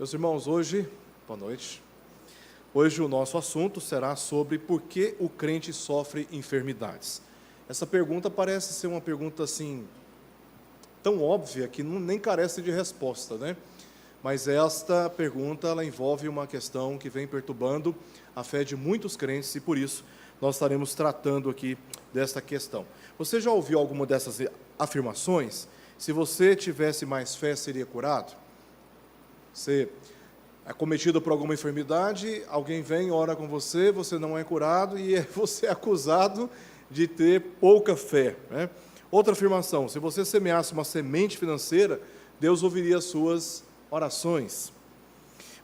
Meus irmãos, boa noite. Hoje o nosso assunto será sobre por que o crente sofre enfermidades. Essa pergunta parece ser uma pergunta assim, tão óbvia que nem carece de resposta, né? Mas esta pergunta, ela envolve uma questão que vem perturbando a fé de muitos crentes e por isso nós estaremos tratando aqui desta questão. Você já ouviu alguma dessas afirmações? Se você tivesse mais fé, seria curado? Você é cometido por alguma enfermidade, alguém vem, ora com você, você não é curado e você é acusado de ter pouca fé, né? Outra afirmação: se você semeasse uma semente financeira, Deus ouviria as suas orações.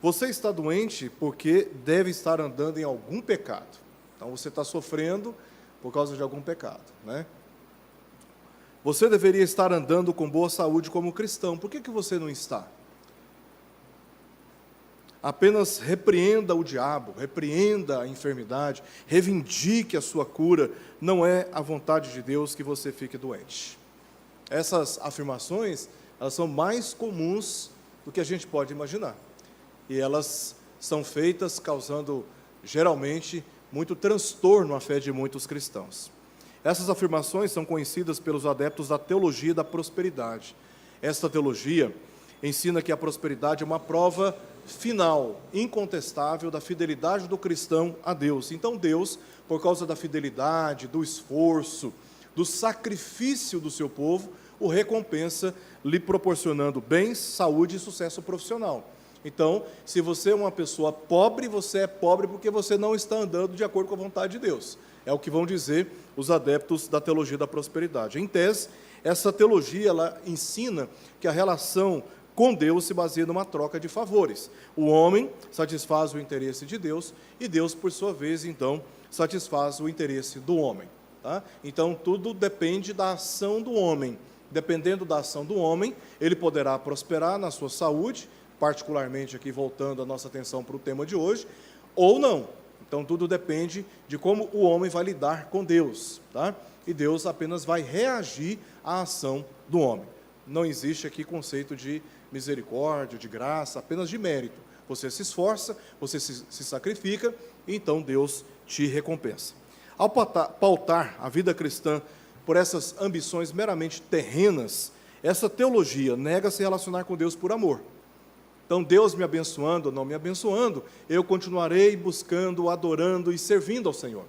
Você está doente porque deve estar andando em algum pecado. Então você está sofrendo por causa de algum pecado, né? Você deveria estar andando com boa saúde como cristão. Por que você não está? Apenas repreenda o diabo, repreenda a enfermidade, reivindique a sua cura. Não é a vontade de Deus que você fique doente. Essas afirmações, elas são mais comuns do que a gente pode imaginar. E elas são feitas causando, geralmente, muito transtorno à fé de muitos cristãos. Essas afirmações são conhecidas pelos adeptos da teologia da prosperidade. Esta teologia ensina que a prosperidade é uma prova final, incontestável, da fidelidade do cristão a Deus. Então Deus, por causa da fidelidade, do esforço, do sacrifício do seu povo, o recompensa, lhe proporcionando bens, saúde e sucesso profissional. Então, se você é uma pessoa pobre, você é pobre porque você não está andando de acordo com a vontade de Deus. É o que vão dizer os adeptos da teologia da prosperidade. Em tese, essa teologia, ela ensina que a relação com Deus se baseia numa troca de favores. O homem satisfaz o interesse de Deus e Deus, por sua vez, então, satisfaz o interesse do homem. Tá? Então, tudo depende da ação do homem. Dependendo da ação do homem, ele poderá prosperar na sua saúde, particularmente aqui voltando a nossa atenção para o tema de hoje, ou não. Então, tudo depende de como o homem vai lidar com Deus. Tá? E Deus apenas vai reagir à ação do homem. Não existe aqui conceito de misericórdia, de graça, apenas de mérito. Você se esforça, você se sacrifica, e então Deus te recompensa. Ao pautar a vida cristã por essas ambições meramente terrenas, essa teologia nega se relacionar com Deus por amor. Então, Deus me abençoando ou não me abençoando, eu continuarei buscando, adorando e servindo ao Senhor.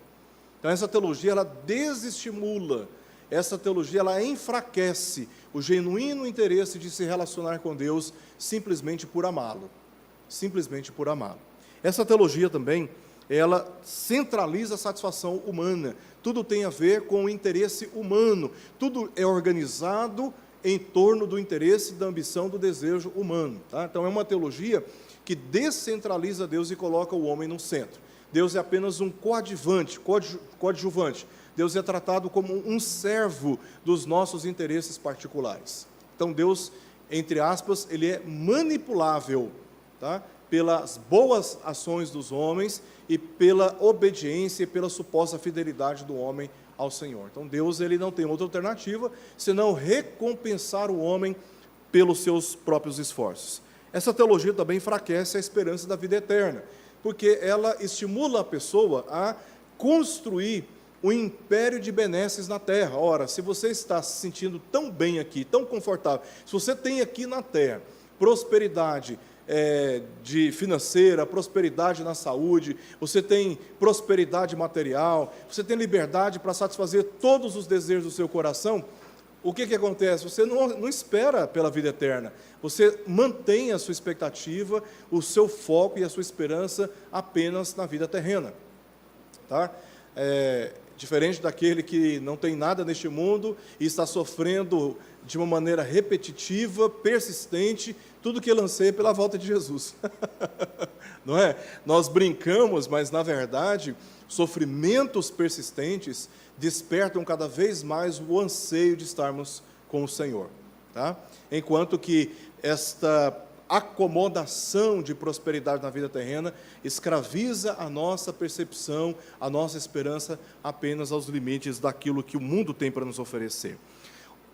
Então, essa teologia, ela desestimula, essa teologia, ela enfraquece o genuíno interesse de se relacionar com Deus simplesmente por amá-lo. Simplesmente por amá-lo. Essa teologia também, ela centraliza a satisfação humana. Tudo tem a ver com o interesse humano. Tudo é organizado em torno do interesse, da ambição, do desejo humano. Tá? Então, é uma teologia que descentraliza Deus e coloca o homem no centro. Deus é apenas um coadjuvante. Deus é tratado como um servo dos nossos interesses particulares. Então, Deus, entre aspas, ele é manipulável, tá? Pelas boas ações dos homens e pela obediência e pela suposta fidelidade do homem ao Senhor. Então, Deus, ele não tem outra alternativa senão recompensar o homem pelos seus próprios esforços. Essa teologia também enfraquece a esperança da vida eterna, porque ela estimula a pessoa a construir um império de benesses na terra. Ora, se você está se sentindo tão bem aqui, tão confortável, se você tem aqui na terra prosperidade de financeira, prosperidade na saúde, você tem prosperidade material, você tem liberdade para satisfazer todos os desejos do seu coração, o que acontece? Você não espera pela vida eterna, você mantém a sua expectativa, o seu foco e a sua esperança apenas na vida terrena. Tá? Diferente daquele que não tem nada neste mundo e está sofrendo de uma maneira repetitiva, persistente, tudo que ele anseia pela volta de Jesus. Não é? Nós brincamos, mas, na verdade, sofrimentos persistentes despertam cada vez mais o anseio de estarmos com o Senhor. Tá? Enquanto que esta acomodação de prosperidade na vida terrena escraviza a nossa percepção, a nossa esperança apenas aos limites daquilo que o mundo tem para nos oferecer.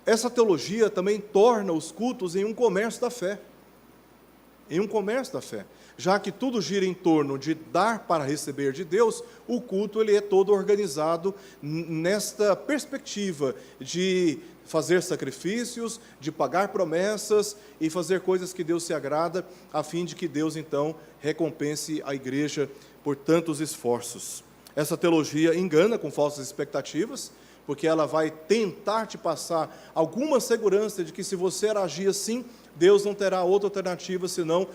Essa teologia também torna os cultos em um comércio da fé. em um comércio da fé. Já que tudo gira em torno de dar para receber de Deus, o culto ele é todo organizado nesta perspectiva de fazer sacrifícios, de pagar promessas e fazer coisas que Deus se agrada, a fim de que Deus, então, recompense a igreja por tantos esforços. Essa teologia engana com falsas expectativas, porque ela vai tentar te passar alguma segurança de que se você agir assim, Deus não terá outra alternativa senão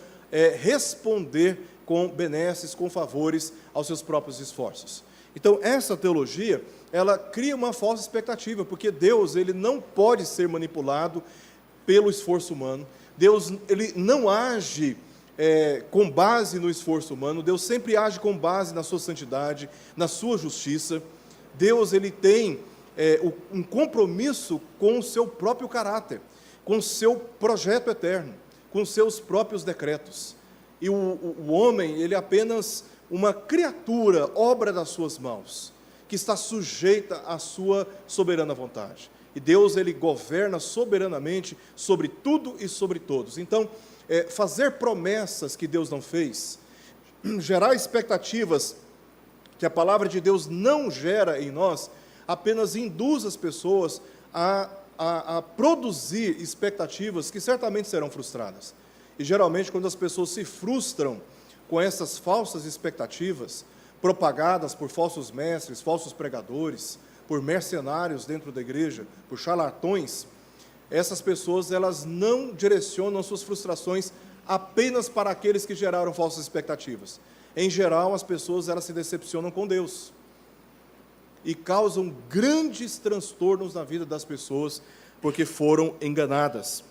responder com benesses, com favores aos seus próprios esforços. Então, essa teologia, ela cria uma falsa expectativa, porque Deus ele não pode ser manipulado pelo esforço humano. Deus ele não age com base no esforço humano. Deus sempre age com base na sua santidade, na sua justiça. Deus ele tem um compromisso com o seu próprio caráter, com o seu projeto eterno, com os seus próprios decretos. E o homem, ele é apenas uma criatura, obra das suas mãos, que está sujeita à sua soberana vontade. E Deus, ele governa soberanamente sobre tudo e sobre todos. Então, fazer promessas que Deus não fez, gerar expectativas que a palavra de Deus não gera em nós, apenas induz as pessoas a produzir expectativas que certamente serão frustradas. E geralmente, quando as pessoas se frustram com essas falsas expectativas, propagadas por falsos mestres, falsos pregadores, por mercenários dentro da igreja, por charlatões, essas pessoas elas não direcionam suas frustrações apenas para aqueles que geraram falsas expectativas. Em geral, as pessoas elas se decepcionam com Deus e causam grandes transtornos na vida das pessoas porque foram enganadas.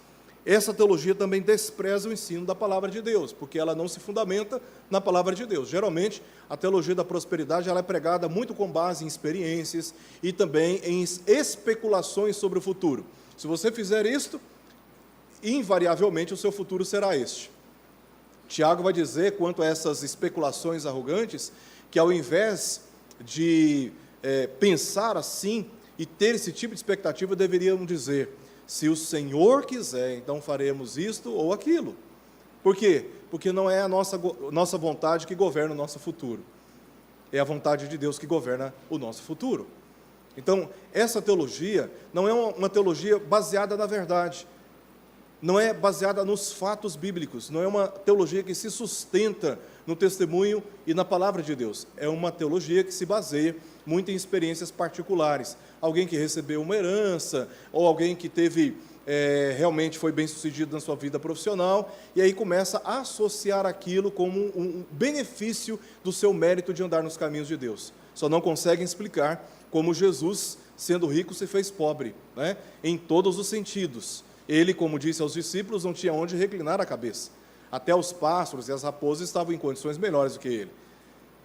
Essa teologia também despreza o ensino da palavra de Deus, porque ela não se fundamenta na palavra de Deus. Geralmente, a teologia da prosperidade ela é pregada muito com base em experiências e também em especulações sobre o futuro. Se você fizer isto, invariavelmente o seu futuro será este. Tiago vai dizer, quanto a essas especulações arrogantes, que ao invés de pensar assim e ter esse tipo de expectativa, deveriam dizer: se o Senhor quiser, então faremos isto ou aquilo. Por quê? Porque não é a nossa vontade que governa o nosso futuro. É a vontade de Deus que governa o nosso futuro. Então, essa teologia não é uma teologia baseada na verdade. Não é baseada nos fatos bíblicos. Não é uma teologia que se sustenta no testemunho e na palavra de Deus. É uma teologia que se baseia muito em experiências particulares. Alguém que recebeu uma herança, ou alguém que teve, realmente foi bem-sucedido na sua vida profissional, e aí começa a associar aquilo como um benefício do seu mérito de andar nos caminhos de Deus. Só não conseguem explicar como Jesus, sendo rico, se fez pobre, né? Em todos os sentidos. Ele, como disse aos discípulos, não tinha onde reclinar a cabeça. Até os pássaros e as raposas estavam em condições melhores do que ele.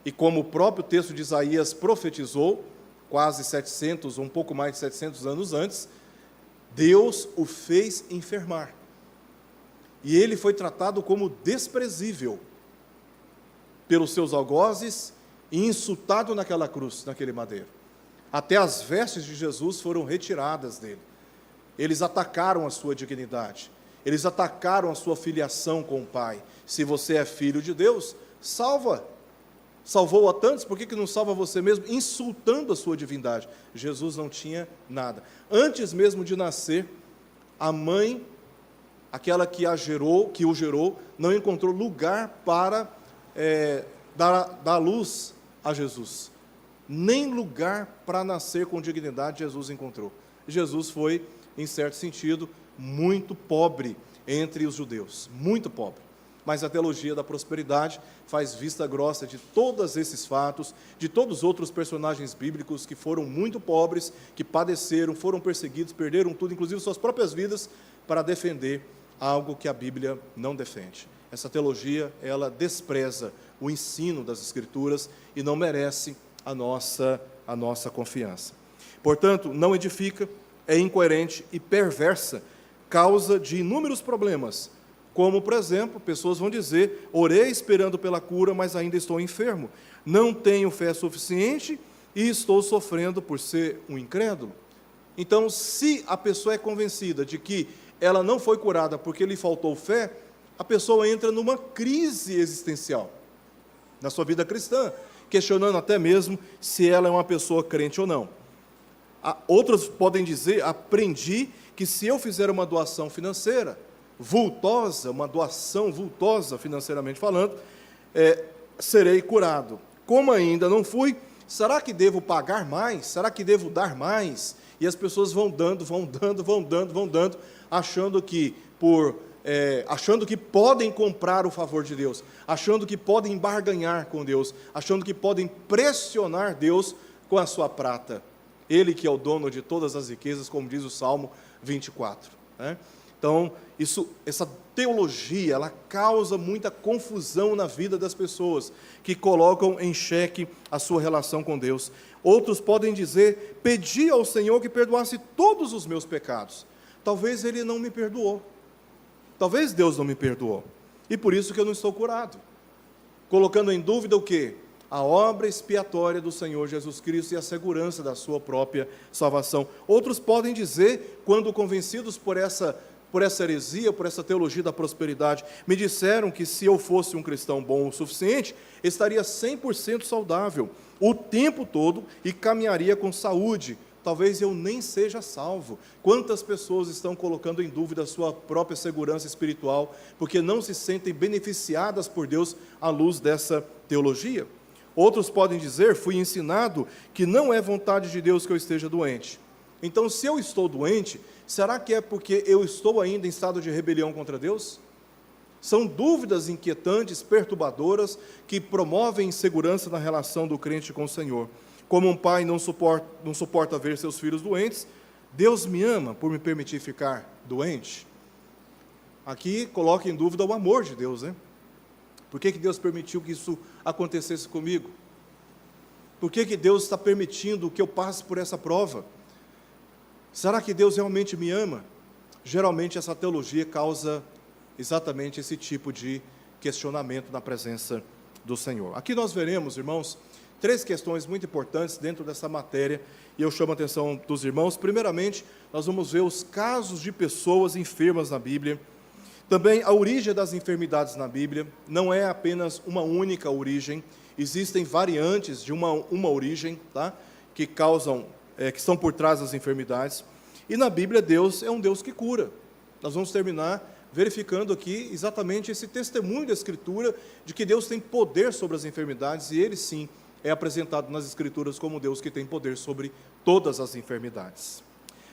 E como o próprio texto de Isaías profetizou, quase 700, um pouco mais de 700 anos antes, Deus o fez enfermar. E ele foi tratado como desprezível pelos seus algozes e insultado naquela cruz, naquele madeiro. Até as vestes de Jesus foram retiradas dele. Eles atacaram a sua dignidade. Eles atacaram a sua filiação com o Pai. Se você é filho de Deus, salva. Salvou a tantos, por que não salva você mesmo? Insultando a sua divindade. Jesus não tinha nada. Antes mesmo de nascer, a mãe, aquela que o gerou, não encontrou lugar para dar luz a Jesus. Nem lugar para nascer com dignidade Jesus encontrou. Jesus foi, em certo sentido, muito pobre entre os judeus, muito pobre. Mas a teologia da prosperidade faz vista grossa de todos esses fatos, de todos os outros personagens bíblicos que foram muito pobres, que padeceram, foram perseguidos, perderam tudo, inclusive suas próprias vidas, para defender algo que a Bíblia não defende. Essa teologia, ela despreza o ensino das Escrituras e não merece a nossa confiança. Portanto, não edifica, é incoerente e perversa, causa de inúmeros problemas, como, por exemplo, pessoas vão dizer: orei esperando pela cura, mas ainda estou enfermo. Não tenho fé suficiente e estou sofrendo por ser um incrédulo. Então, se a pessoa é convencida de que ela não foi curada porque lhe faltou fé, a pessoa entra numa crise existencial na sua vida cristã, questionando até mesmo se ela é uma pessoa crente ou não. Outros podem dizer: aprendi que se eu fizer uma doação financeira vultosa, uma doação vultosa financeiramente falando, serei curado. Como ainda não fui, será que devo pagar mais? Será que devo dar mais? E as pessoas vão dando, achando que podem comprar o favor de Deus, achando que podem barganhar com Deus, achando que podem pressionar Deus com a sua prata. Ele que é o dono de todas as riquezas, como diz o Salmo 24. Né? Então, essa teologia, ela causa muita confusão na vida das pessoas, que colocam em xeque a sua relação com Deus. Outros podem dizer: pedi ao Senhor que perdoasse todos os meus pecados. Talvez Ele não me perdoou. Talvez Deus não me perdoou. E por isso que eu não estou curado. Colocando em dúvida o quê? A obra expiatória do Senhor Jesus Cristo e a segurança da sua própria salvação. Outros podem dizer, quando convencidos por essa heresia, por essa teologia da prosperidade, me disseram que se eu fosse um cristão bom o suficiente, estaria 100% saudável o tempo todo e caminharia com saúde. Talvez eu nem seja salvo. Quantas pessoas estão colocando em dúvida a sua própria segurança espiritual, porque não se sentem beneficiadas por Deus à luz dessa teologia? Outros podem dizer: fui ensinado que não é vontade de Deus que eu esteja doente. Então, se eu estou doente, será que é porque eu estou ainda em estado de rebelião contra Deus? São dúvidas inquietantes, perturbadoras, que promovem insegurança na relação do crente com o Senhor. Como um pai não suporta ver seus filhos doentes, Deus me ama por me permitir ficar doente? Aqui coloca em dúvida o amor de Deus, né? Por que Deus permitiu que isso acontecesse comigo? Por que Deus está permitindo que eu passe por essa prova? Será que Deus realmente me ama? Geralmente essa teologia causa exatamente esse tipo de questionamento na presença do Senhor. Aqui nós veremos, irmãos, 3 questões muito importantes dentro dessa matéria, e eu chamo a atenção dos irmãos. Primeiramente, nós vamos ver os casos de pessoas enfermas na Bíblia. Também a origem das enfermidades na Bíblia. Não é apenas uma única origem, existem variantes de uma origem, tá? Que estão por trás das enfermidades. E na Bíblia, Deus é um Deus que cura. Nós vamos terminar verificando aqui exatamente esse testemunho da Escritura de que Deus tem poder sobre as enfermidades, e Ele sim é apresentado nas Escrituras como Deus que tem poder sobre todas as enfermidades.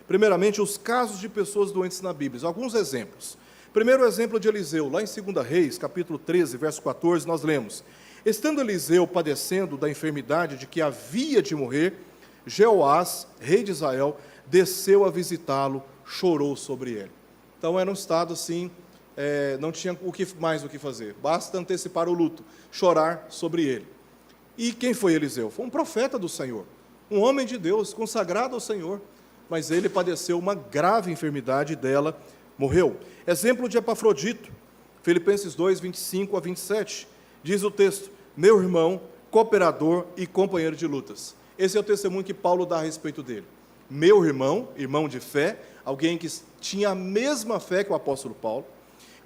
Primeiramente, os casos de pessoas doentes na Bíblia. Alguns exemplos. Primeiro exemplo de Eliseu, lá em 2 Reis, capítulo 13, verso 14, nós lemos: estando Eliseu padecendo da enfermidade de que havia de morrer, Jeoás, rei de Israel, desceu a visitá-lo, chorou sobre ele. Então era um estado assim, não tinha mais o que fazer, basta antecipar o luto, chorar sobre ele. E quem foi Eliseu? Foi um profeta do Senhor, um homem de Deus, consagrado ao Senhor, mas ele padeceu uma grave enfermidade, dela morreu. Exemplo de Epafrodito, Filipenses 2, 25 a 27, diz o texto: meu irmão, cooperador e companheiro de lutas. Esse é o testemunho que Paulo dá a respeito dele. Meu irmão, irmão de fé, alguém que tinha a mesma fé que o apóstolo Paulo,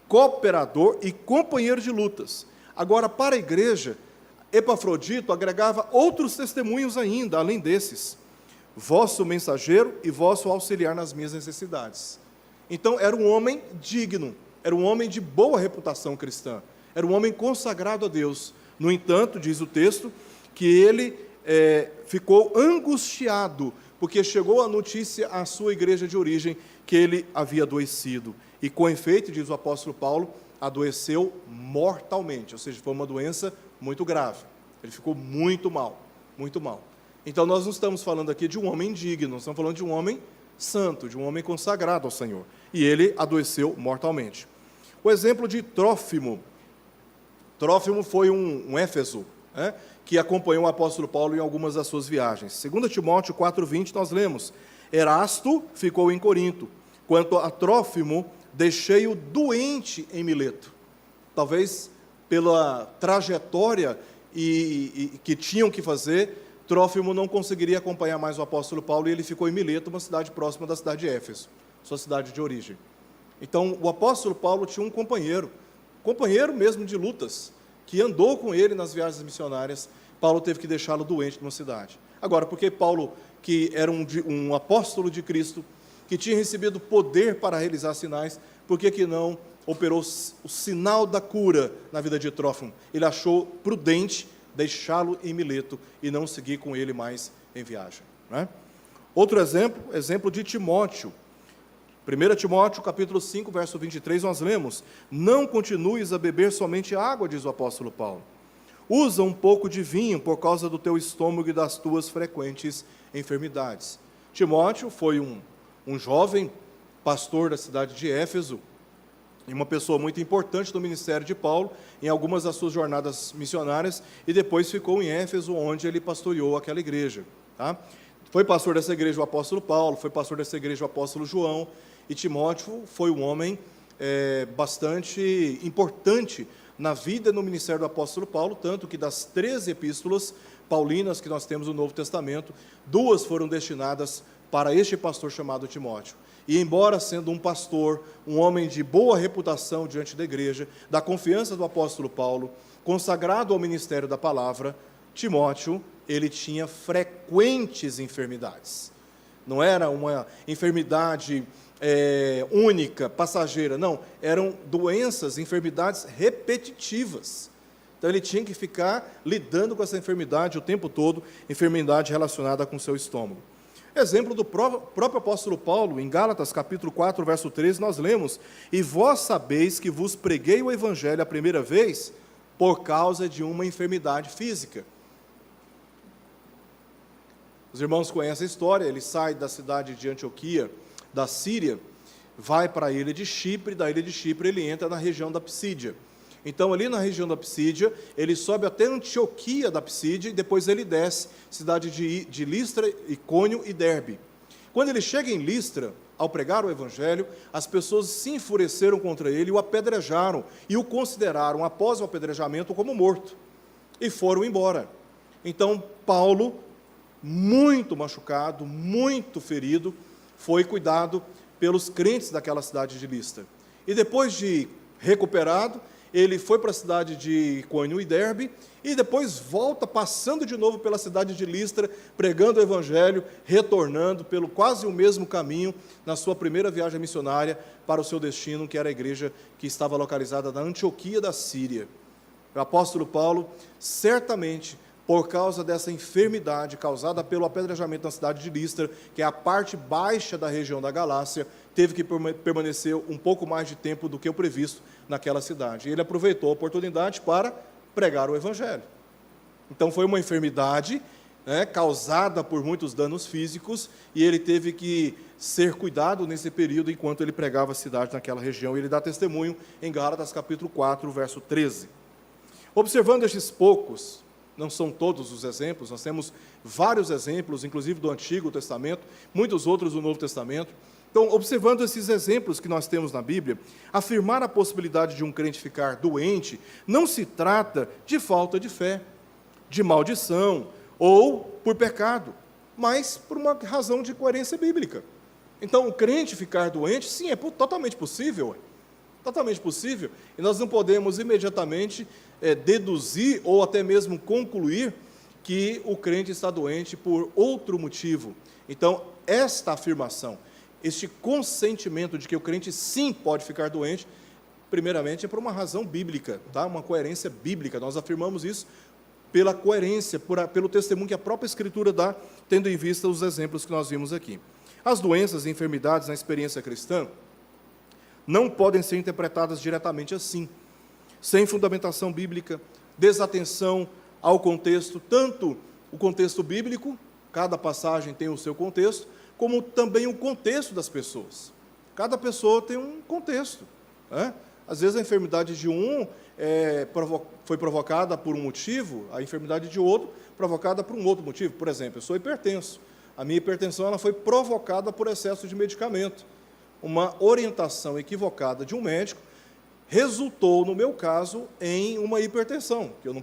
cooperador e companheiro de lutas. Agora, para a igreja, Epafrodito agregava outros testemunhos ainda, além desses: vosso mensageiro e vosso auxiliar nas minhas necessidades. Então, era um homem digno, era um homem de boa reputação cristã, era um homem consagrado a Deus. No entanto, diz o texto, que ele ficou angustiado, porque chegou a notícia à sua igreja de origem que ele havia adoecido. E com efeito, diz o apóstolo Paulo, adoeceu mortalmente, ou seja, foi uma doença muito grave. Ele ficou muito mal, muito mal. Então, nós não estamos falando aqui de um homem digno, nós estamos falando de um homem santo, de um homem consagrado ao Senhor. E ele adoeceu mortalmente. O exemplo de Trófimo. Trófimo foi um éfeso, que acompanhou o apóstolo Paulo em algumas das suas viagens. 2 Timóteo 4,20, nós lemos: Erasto ficou em Corinto, quanto a Trófimo, deixei-o doente em Mileto. Talvez pela trajetória que tinham que fazer, Trófimo não conseguiria acompanhar mais o apóstolo Paulo, e ele ficou em Mileto, uma cidade próxima da cidade de Éfeso, sua cidade de origem. Então, o apóstolo Paulo tinha um companheiro, companheiro mesmo de lutas, que andou com ele nas viagens missionárias, Paulo teve que deixá-lo doente numa cidade. Agora, porque Paulo, que era um apóstolo de Cristo, que tinha recebido poder para realizar sinais, por que não operou o sinal da cura na vida de Trófimo? Ele achou prudente deixá-lo em Mileto e não seguir com ele mais em viagem. Né? Outro exemplo de Timóteo. 1 Timóteo, capítulo 5, verso 23, nós lemos: não continues a beber somente água, diz o apóstolo Paulo. Usa um pouco de vinho por causa do teu estômago e das tuas frequentes enfermidades. Timóteo foi um jovem pastor da cidade de Éfeso, e uma pessoa muito importante no ministério de Paulo, em algumas das suas jornadas missionárias, e depois ficou em Éfeso, onde ele pastoreou aquela igreja. Tá? Foi pastor dessa igreja o apóstolo Paulo, foi pastor dessa igreja o apóstolo João, e Timóteo foi um homem bastante importante na vida e no ministério do apóstolo Paulo, tanto que das 13 epístolas paulinas que nós temos no Novo Testamento, 2 foram destinadas para este pastor chamado Timóteo. E embora sendo um pastor, um homem de boa reputação diante da igreja, da confiança do apóstolo Paulo, consagrado ao ministério da palavra, Timóteo, ele tinha frequentes enfermidades. Não era uma enfermidade única, passageira, não, eram doenças, enfermidades repetitivas. Então ele tinha que ficar lidando com essa enfermidade o tempo todo, enfermidade relacionada com o seu estômago. Exemplo do próprio apóstolo Paulo, em Gálatas, capítulo 4, verso 13, nós lemos: e vós sabeis que vos preguei o evangelho a primeira vez por causa de uma enfermidade física. Os irmãos conhecem a história, ele sai da cidade de Antioquia, da Síria, vai para a ilha de Chipre, da ilha de Chipre ele entra na região da Psídia. Então, ali na região da Psídia, ele sobe até Antioquia da Psídia, e depois ele desce, cidade de Listra, Icônio e Derbe. Quando ele chega em Listra, ao pregar o evangelho, as pessoas se enfureceram contra ele, o apedrejaram, e o consideraram, após o apedrejamento, como morto, e foram embora. Então, Paulo, muito machucado, muito ferido, foi cuidado pelos crentes daquela cidade de Listra. E depois de recuperado, ele foi para a cidade de Icônio e Derbe, e depois volta, passando de novo pela cidade de Listra, pregando o evangelho, retornando pelo quase o mesmo caminho, na sua primeira viagem missionária, para o seu destino, que era a igreja que estava localizada na Antioquia da Síria. O apóstolo Paulo, certamente, por causa dessa enfermidade causada pelo apedrejamento na cidade de Listra, que é a parte baixa da região da Galácia, teve que permanecer um pouco mais de tempo do que o previsto naquela cidade. E ele aproveitou a oportunidade para pregar o evangelho. Então foi uma enfermidade causada por muitos danos físicos, e ele teve que ser cuidado nesse período enquanto ele pregava a cidade naquela região. E ele dá testemunho em Gálatas capítulo 4, verso 13. Observando estes poucos, não são todos os exemplos, nós temos vários exemplos, inclusive do Antigo Testamento, muitos outros do Novo Testamento. Então, observando esses exemplos que nós temos na Bíblia, afirmar a possibilidade de um crente ficar doente não se trata de falta de fé, de maldição ou por pecado, mas por uma razão de coerência bíblica. Então, o crente ficar doente, sim, é totalmente possível. Totalmente possível, e nós não podemos imediatamente deduzir ou até mesmo concluir que o crente está doente por outro motivo. Então, esta afirmação, este consentimento de que o crente sim pode ficar doente, primeiramente é por uma razão bíblica, tá? Uma coerência bíblica. Nós afirmamos isso pela coerência, pelo testemunho que a própria Escritura dá, tendo em vista os exemplos que nós vimos aqui. As doenças e enfermidades na experiência cristã não podem ser interpretadas diretamente assim, sem fundamentação bíblica, desatenção ao contexto, tanto o contexto bíblico, cada passagem tem o seu contexto, como também o contexto das pessoas. Cada pessoa tem um contexto. Às vezes a enfermidade de um foi provocada por um motivo, a enfermidade de outro provocada por um outro motivo. Por exemplo, eu sou hipertenso. A minha hipertensão ela foi provocada por excesso de medicamento. Uma orientação equivocada de um médico resultou, no meu caso, em uma hipertensão, que eu não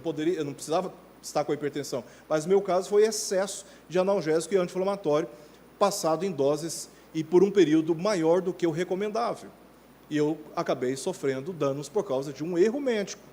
precisava estar com a hipertensão, mas no meu caso foi excesso de analgésico e anti-inflamatório, passado em doses e por um período maior do que o recomendável. e eu acabei sofrendo danos por causa de um erro médico.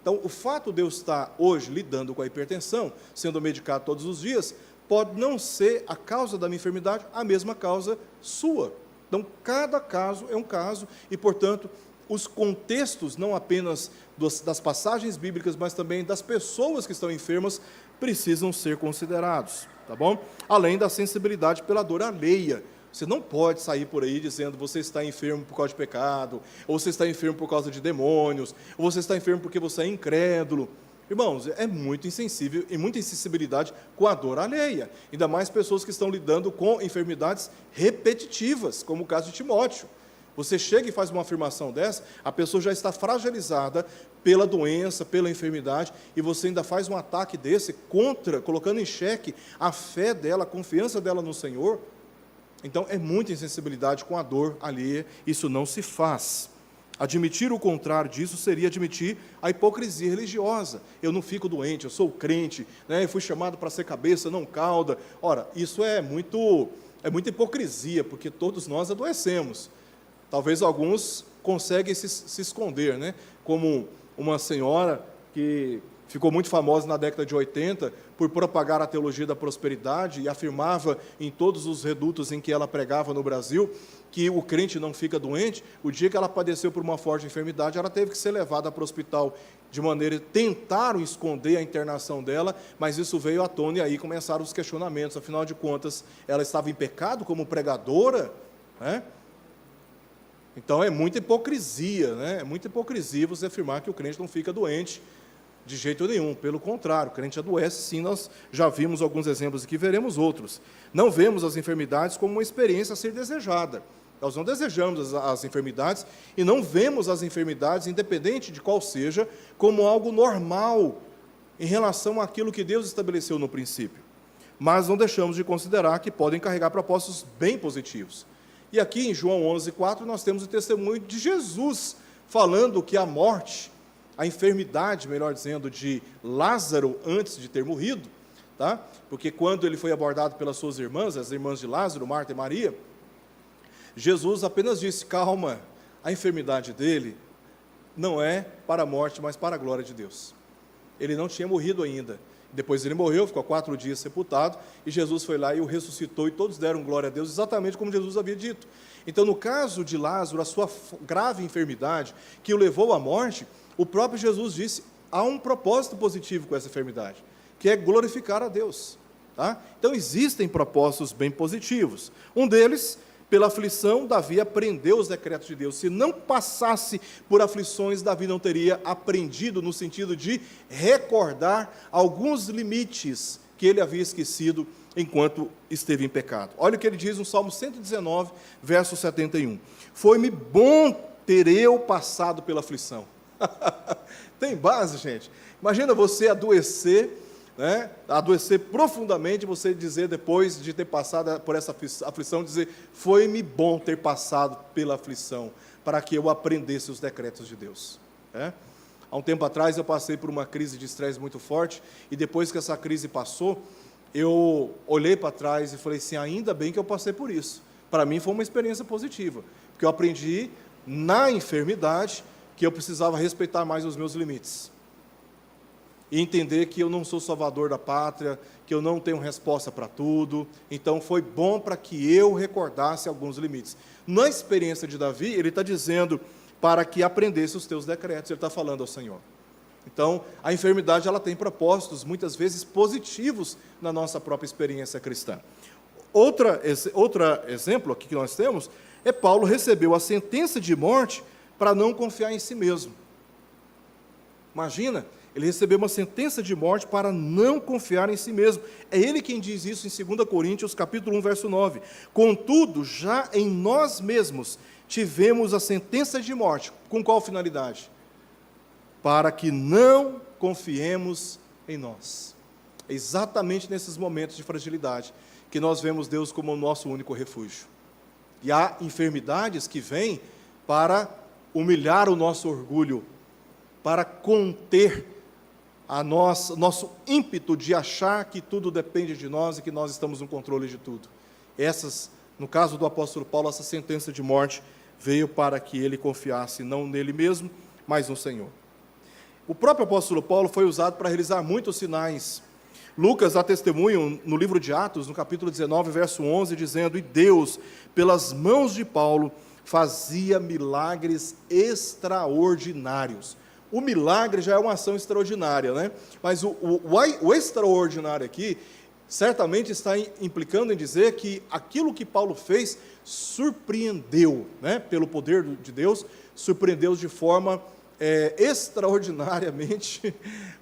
Então, o fato de eu estar hoje lidando com a hipertensão, sendo medicado todos os dias, pode não ser a causa da minha enfermidade, a mesma causa sua. Então, cada caso é um caso, e, portanto, os contextos, não apenas das passagens bíblicas, mas também das pessoas que estão enfermas, precisam ser considerados, tá bom? Além da sensibilidade pela dor alheia. Você não pode sair por aí dizendo você está enfermo por causa de pecado, ou você está enfermo por causa de demônios, ou você está enfermo porque você é incrédulo. Irmãos, é muito insensível e muita insensibilidade com a dor alheia. Ainda mais pessoas que estão lidando com enfermidades repetitivas, como o caso de Timóteo. Você chega e faz uma afirmação dessa, a pessoa já está fragilizada pela doença, pela enfermidade, e você ainda faz um ataque desse colocando em xeque a fé dela, a confiança dela no Senhor. Então, é muita insensibilidade com a dor alheia, isso não se faz. Admitir o contrário disso seria admitir a hipocrisia religiosa. Eu não fico doente, eu sou crente, né? Eu fui chamado para ser cabeça, não cauda. Ora, isso é muita hipocrisia, porque todos nós adoecemos. Talvez alguns conseguem se esconder, né? Como uma senhora que ficou muito famosa na década de 80 por propagar a teologia da prosperidade e afirmava em todos os redutos em que ela pregava no Brasil que o crente não fica doente. O dia que ela padeceu por uma forte enfermidade, ela teve que ser levada para o hospital de maneira... Tentaram esconder a internação dela, mas isso veio à tona e aí começaram os questionamentos. Afinal de contas, ela estava em pecado como pregadora, né? Então, é muita hipocrisia, né? É muita hipocrisia você afirmar que o crente não fica doente de jeito nenhum. Pelo contrário, o crente adoece, sim, nós já vimos alguns exemplos aqui, veremos outros. Não vemos as enfermidades como uma experiência a ser desejada. Nós não desejamos as enfermidades e não vemos as enfermidades, independente de qual seja, como algo normal em relação àquilo que Deus estabeleceu no princípio. Mas não deixamos de considerar que podem carregar propósitos bem positivos. E aqui em João 11:4 nós temos o testemunho de Jesus falando que a morte, a enfermidade, melhor dizendo, de Lázaro antes de ter morrido, tá? Porque quando ele foi abordado pelas suas irmãs, as irmãs de Lázaro, Marta e Maria, Jesus apenas disse: calma, a enfermidade dele não é para a morte, mas para a glória de Deus. Ele não tinha morrido ainda. Depois ele morreu, ficou 4 dias sepultado, e Jesus foi lá e o ressuscitou, e todos deram glória a Deus, exatamente como Jesus havia dito. Então, no caso de Lázaro, a sua grave enfermidade, que o levou à morte, o próprio Jesus disse: há um propósito positivo com essa enfermidade, que é glorificar a Deus. Tá? Então, existem propósitos bem positivos. Um deles, pela aflição, Davi aprendeu os decretos de Deus. Se não passasse por aflições, Davi não teria aprendido, no sentido de recordar alguns limites que ele havia esquecido enquanto esteve em pecado. Olha o que ele diz no Salmo 119, verso 71. Foi-me bom ter eu passado pela aflição. Tem base, gente. Imagina você adoecer, né? Adoecer profundamente, você dizer, depois de ter passado por essa aflição, dizer: foi-me bom ter passado pela aflição, para que eu aprendesse os decretos de Deus. Há um tempo atrás eu passei por uma crise de estresse muito forte, e depois que essa crise passou, eu olhei para trás e falei assim: ainda bem que eu passei por isso. Para mim foi uma experiência positiva, porque eu aprendi na enfermidade que eu precisava respeitar mais os meus limites. E entender que eu não sou salvador da pátria, que eu não tenho resposta para tudo. Então, foi bom para que eu recordasse alguns limites. Na experiência de Davi, ele está dizendo para que aprendesse os teus decretos. Ele está falando ao Senhor. Então, a enfermidade ela tem propósitos, muitas vezes, positivos na nossa própria experiência cristã. Outro exemplo aqui que nós temos é Paulo recebeu a sentença de morte para não confiar em si mesmo. Imagina, ele recebeu uma sentença de morte para não confiar em si mesmo. É ele quem diz isso em 2 Coríntios, capítulo 1, verso 9. Contudo, já em nós mesmos tivemos a sentença de morte. Com qual finalidade? Para que não confiemos em nós. É exatamente nesses momentos de fragilidade que nós vemos Deus como o nosso único refúgio. E há enfermidades que vêm para humilhar o nosso orgulho, para conter nosso ímpeto de achar que tudo depende de nós e que nós estamos no controle de tudo. No caso do apóstolo Paulo, essa sentença de morte veio para que ele confiasse não nele mesmo, mas no Senhor. O próprio apóstolo Paulo foi usado para realizar muitos sinais. Lucas dá testemunho no livro de Atos, no capítulo 19, verso 11, dizendo: e Deus, pelas mãos de Paulo, fazia milagres extraordinários. O milagre já é uma ação extraordinária, né? Mas o extraordinário aqui, certamente está implicando em dizer que aquilo que Paulo fez surpreendeu, né? Pelo poder de Deus, surpreendeu de forma extraordinariamente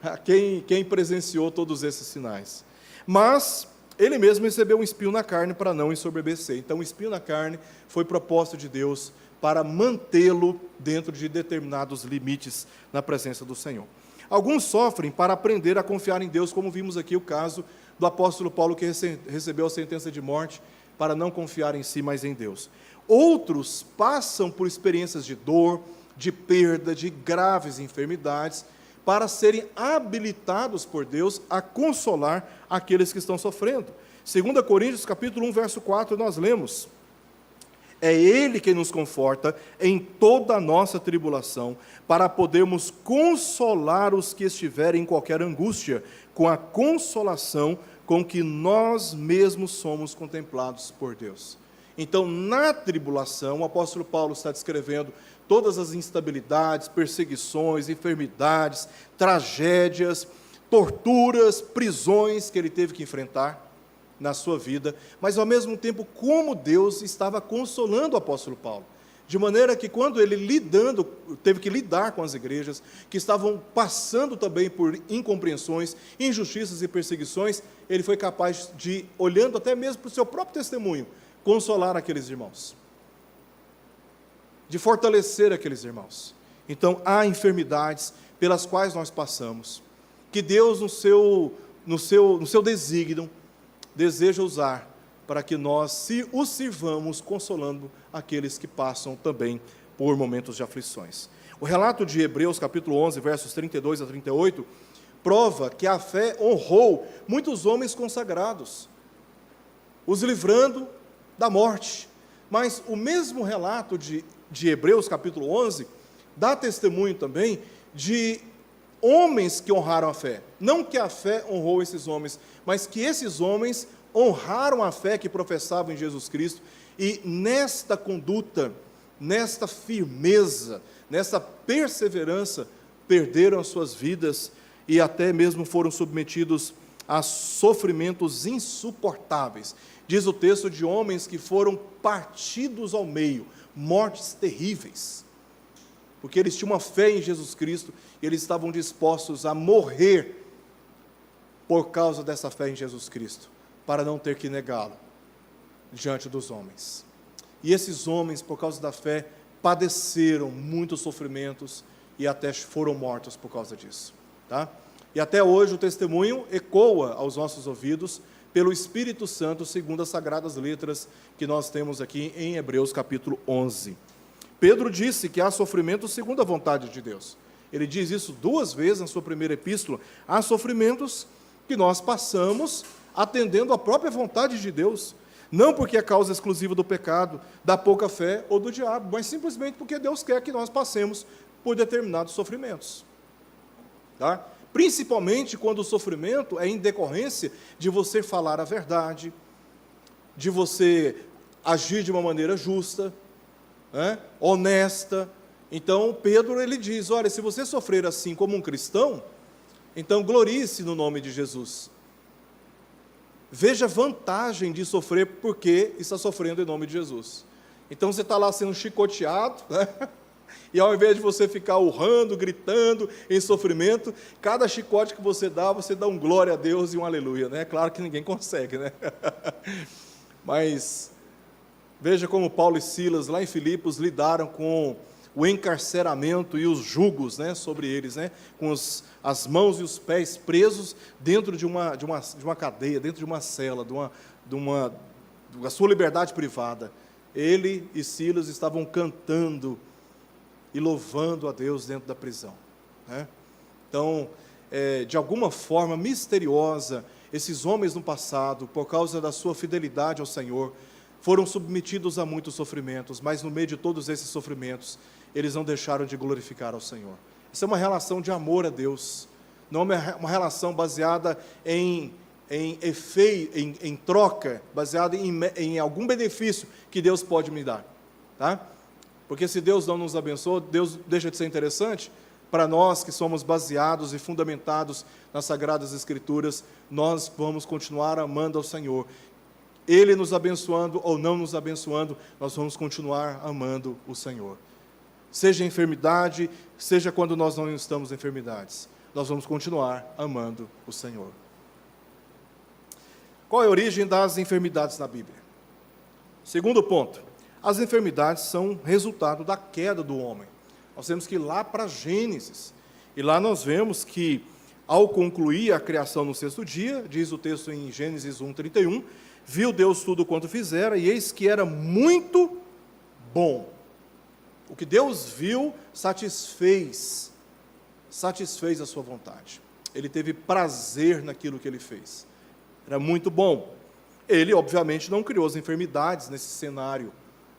a quem presenciou todos esses sinais. Mas ele mesmo recebeu um espinho na carne para não ensoberbecer. Então, o espinho na carne foi propósito de Deus para mantê-lo dentro de determinados limites na presença do Senhor. Alguns sofrem para aprender a confiar em Deus, como vimos aqui o caso do apóstolo Paulo, que recebeu a sentença de morte para não confiar em si, mas em Deus. Outros passam por experiências de dor, de perda, de graves enfermidades, para serem habilitados por Deus a consolar aqueles que estão sofrendo. 2 Coríntios, capítulo 1, verso 4, nós lemos: é Ele quem nos conforta em toda a nossa tribulação, para podermos consolar os que estiverem em qualquer angústia, com a consolação com que nós mesmos somos contemplados por Deus. Então, na tribulação, o apóstolo Paulo está descrevendo todas as instabilidades, perseguições, enfermidades, tragédias, torturas, prisões que ele teve que enfrentar na sua vida, mas ao mesmo tempo como Deus estava consolando o apóstolo Paulo, de maneira que quando ele teve que lidar com as igrejas, que estavam passando também por incompreensões, injustiças e perseguições, ele foi capaz de, olhando até mesmo para o seu próprio testemunho, consolar aqueles irmãos, de fortalecer aqueles irmãos. Então, há enfermidades pelas quais nós passamos, que Deus, no seu desígnio, deseja usar para que nós os sirvamos, consolando aqueles que passam também por momentos de aflições. O relato de Hebreus, capítulo 11, versos 32 a 38, prova que a fé honrou muitos homens consagrados, os livrando da morte. Mas o mesmo relato de Hebreus, capítulo 11, dá testemunho também de homens que honraram a fé. Não que a fé honrou esses homens, mas que esses homens honraram a fé que professavam em Jesus Cristo, e nesta conduta, nesta firmeza, nesta perseverança, perderam as suas vidas e até mesmo foram submetidos a sofrimentos insuportáveis. Diz o texto de homens que foram partidos ao meio, mortes terríveis, porque eles tinham uma fé em Jesus Cristo e eles estavam dispostos a morrer por causa dessa fé em Jesus Cristo, para não ter que negá-lo diante dos homens. E esses homens, por causa da fé, padeceram muitos sofrimentos e até foram mortos por causa disso. Tá? E até hoje o testemunho ecoa aos nossos ouvidos pelo Espírito Santo, segundo as sagradas letras que nós temos aqui em Hebreus capítulo 11. Pedro disse que há sofrimento segundo a vontade de Deus. Ele diz isso 2 vezes na sua primeira epístola. Há sofrimentos que nós passamos atendendo à própria vontade de Deus, não porque é causa exclusiva do pecado, da pouca fé ou do diabo, mas simplesmente porque Deus quer que nós passemos por determinados sofrimentos. Tá? Principalmente quando o sofrimento é em decorrência de você falar a verdade, de você agir de uma maneira justa, né, honesta. Então, Pedro, ele diz, olha, se você sofrer assim como um cristão, então glorie-se no nome de Jesus. Veja a vantagem de sofrer porque está sofrendo em nome de Jesus. Então, você está lá sendo chicoteado, né? E ao invés de você ficar urrando, gritando em sofrimento, cada chicote que você dá um glória a Deus e um aleluia, né? Claro que ninguém consegue, né? Mas veja como Paulo e Silas, lá em Filipos, lidaram com o encarceramento e os jugos, né, sobre eles, né, com as mãos e os pés presos dentro de uma cadeia, dentro de uma cela, da sua liberdade privada. Ele e Silas estavam cantando e louvando a Deus dentro da prisão, né? Então, de alguma forma misteriosa, esses homens no passado, por causa da sua fidelidade ao Senhor, foram submetidos a muitos sofrimentos, mas no meio de todos esses sofrimentos, eles não deixaram de glorificar ao Senhor. Isso é uma relação de amor a Deus, não é uma relação baseada em troca, baseada em algum benefício que Deus pode me dar. Tá? Porque se Deus não nos abençoa, Deus deixa de ser interessante. Para nós que somos baseados e fundamentados nas Sagradas Escrituras, nós vamos continuar amando ao Senhor. Ele nos abençoando ou não nos abençoando, nós vamos continuar amando o Senhor. Seja enfermidade, seja quando nós não estamos em enfermidades, nós vamos continuar amando o Senhor. Qual é a origem das enfermidades na Bíblia? Segundo ponto, as enfermidades são resultado da queda do homem. Nós temos que ir lá para Gênesis, e lá nós vemos que, ao concluir a criação no sexto dia, diz o texto em Gênesis 1:31, viu Deus tudo quanto fizera, e eis que era muito bom. O que Deus viu satisfez a sua vontade. Ele teve prazer naquilo que ele fez. Era muito bom. Ele, obviamente, não criou as enfermidades nesse cenário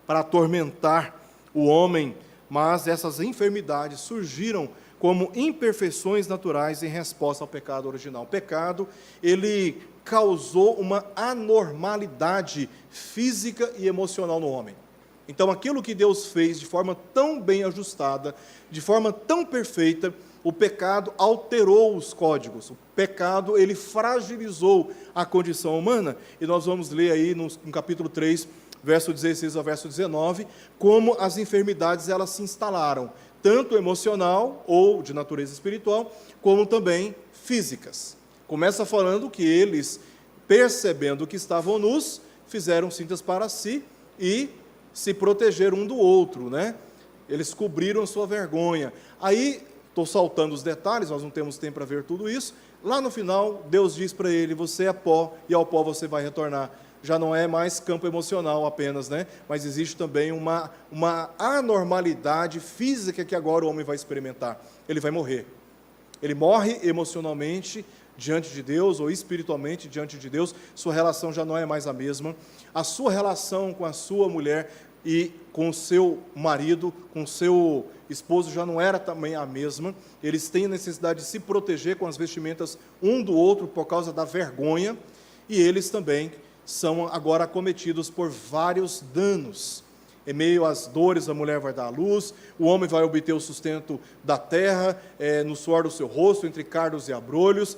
para atormentar o homem, mas essas enfermidades surgiram como imperfeições naturais em resposta ao pecado original. O pecado, ele causou uma anormalidade física e emocional no homem. Então, aquilo que Deus fez de forma tão bem ajustada, de forma tão perfeita, o pecado alterou os códigos. O pecado, ele fragilizou a condição humana, e nós vamos ler aí no capítulo 3, verso 16 ao verso 19, como as enfermidades elas se instalaram, tanto emocional ou de natureza espiritual, como também físicas. Começa falando que eles, percebendo que estavam nus, fizeram cintas para si e se protegeram um do outro, né? Eles cobriram sua vergonha. Aí, estou saltando os detalhes, nós não temos tempo para ver tudo isso. Lá no final, Deus diz para ele: você é pó e ao pó você vai retornar. Já não é mais campo emocional apenas, né? Mas existe também uma anormalidade física que agora o homem vai experimentar. Ele vai morrer. Ele morre emocionalmente diante de Deus, ou espiritualmente diante de Deus. Sua relação já não é mais a mesma. A sua relação com a sua mulher e com o seu marido, com o seu esposo, já não era também a mesma. Eles têm a necessidade de se proteger com as vestimentas um do outro por causa da vergonha, e eles também são agora acometidos por vários danos. Em meio às dores, a mulher vai dar à luz, o homem vai obter o sustento da terra, no suor do seu rosto, entre cardos e abrolhos,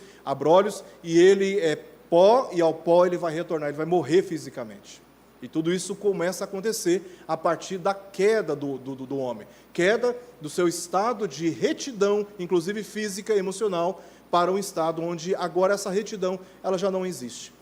e ele é pó, e ao pó ele vai retornar, ele vai morrer fisicamente. E tudo isso começa a acontecer a partir da queda do homem. Queda do seu estado de retidão, inclusive física e emocional, para um estado onde agora essa retidão ela já não existe.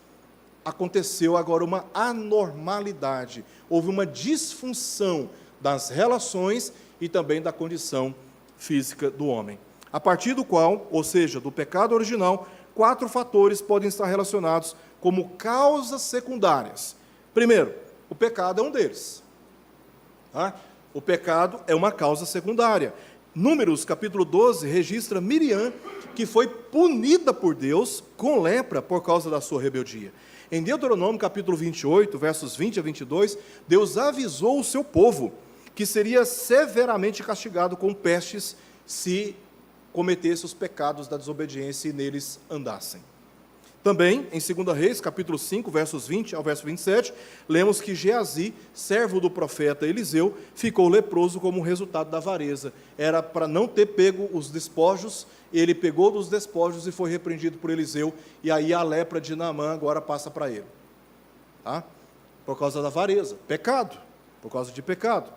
Aconteceu agora uma anormalidade, houve uma disfunção das relações e também da condição física do homem. A partir do qual, ou seja, do pecado original, 4 fatores podem estar relacionados como causas secundárias. Primeiro, o pecado é um deles. Tá? O pecado é uma causa secundária. Números, capítulo 12, registra Miriam, que foi punida por Deus com lepra por causa da sua rebeldia. Em Deuteronômio, capítulo 28, versos 20 a 22, Deus avisou o seu povo que seria severamente castigado com pestes se cometesse os pecados da desobediência e neles andassem. Também, em 2 Reis, capítulo 5, versos 20 ao verso 27, lemos que Geazi, servo do profeta Eliseu, ficou leproso como resultado da avareza. Era para não ter pego os despojos, ele pegou dos despojos e foi repreendido por Eliseu, e aí a lepra de Naamã agora passa para ele. Tá? Por causa da avareza, pecado, por causa de pecado.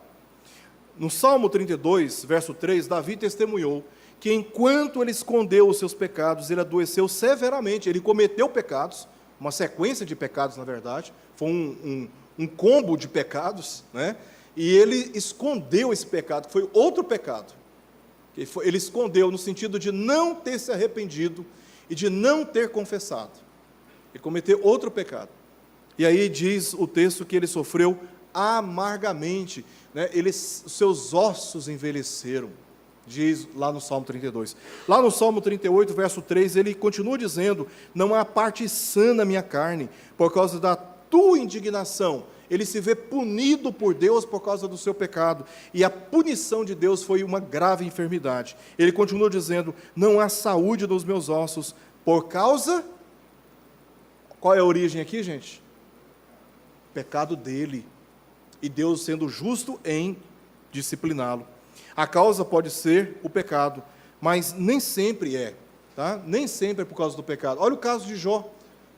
No Salmo 32, verso 3, Davi testemunhou que enquanto ele escondeu os seus pecados, ele adoeceu severamente, ele cometeu pecados, uma sequência de pecados, na verdade, foi um combo de pecados, né? E ele escondeu esse pecado, que foi outro pecado. Ele escondeu no sentido de não ter se arrependido e de não ter confessado. Ele cometeu outro pecado. E aí diz o texto que ele sofreu amargamente, né? Os seus ossos envelheceram. Diz lá no Salmo 32. Lá no Salmo 38, verso 3, ele continua dizendo: não há parte sã na minha carne, por causa da tua indignação, ele se vê punido por Deus por causa do seu pecado, e a punição de Deus foi uma grave enfermidade. Ele continua dizendo: não há saúde nos meus ossos, por causa... Qual é a origem aqui, gente? Pecado dele, e Deus sendo justo em discipliná-lo. A causa pode ser o pecado, mas nem sempre é, tá? Nem sempre é por causa do pecado. Olha o caso de Jó.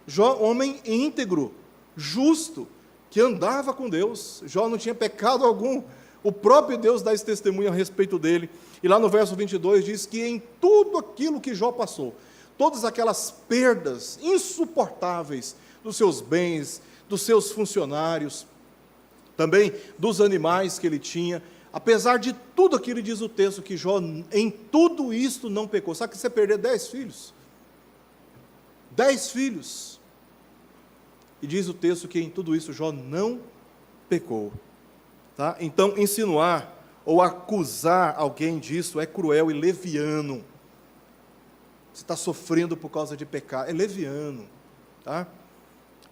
Jó, homem íntegro, justo, que andava com Deus. Jó não tinha pecado algum. O próprio Deus dá esse testemunho a respeito dele. E lá no verso 22 diz que em tudo aquilo que Jó passou, todas aquelas perdas insuportáveis dos seus bens, dos seus funcionários, também dos animais que ele tinha, apesar de tudo aquilo, diz o texto, que Jó, em tudo isto, não pecou. Sabe que você perder 10 filhos? 10 filhos. E diz o texto que em tudo isso Jó não pecou. Tá? Então, insinuar ou acusar alguém disso é cruel e leviano. Você está sofrendo por causa de pecado, é leviano. Tá?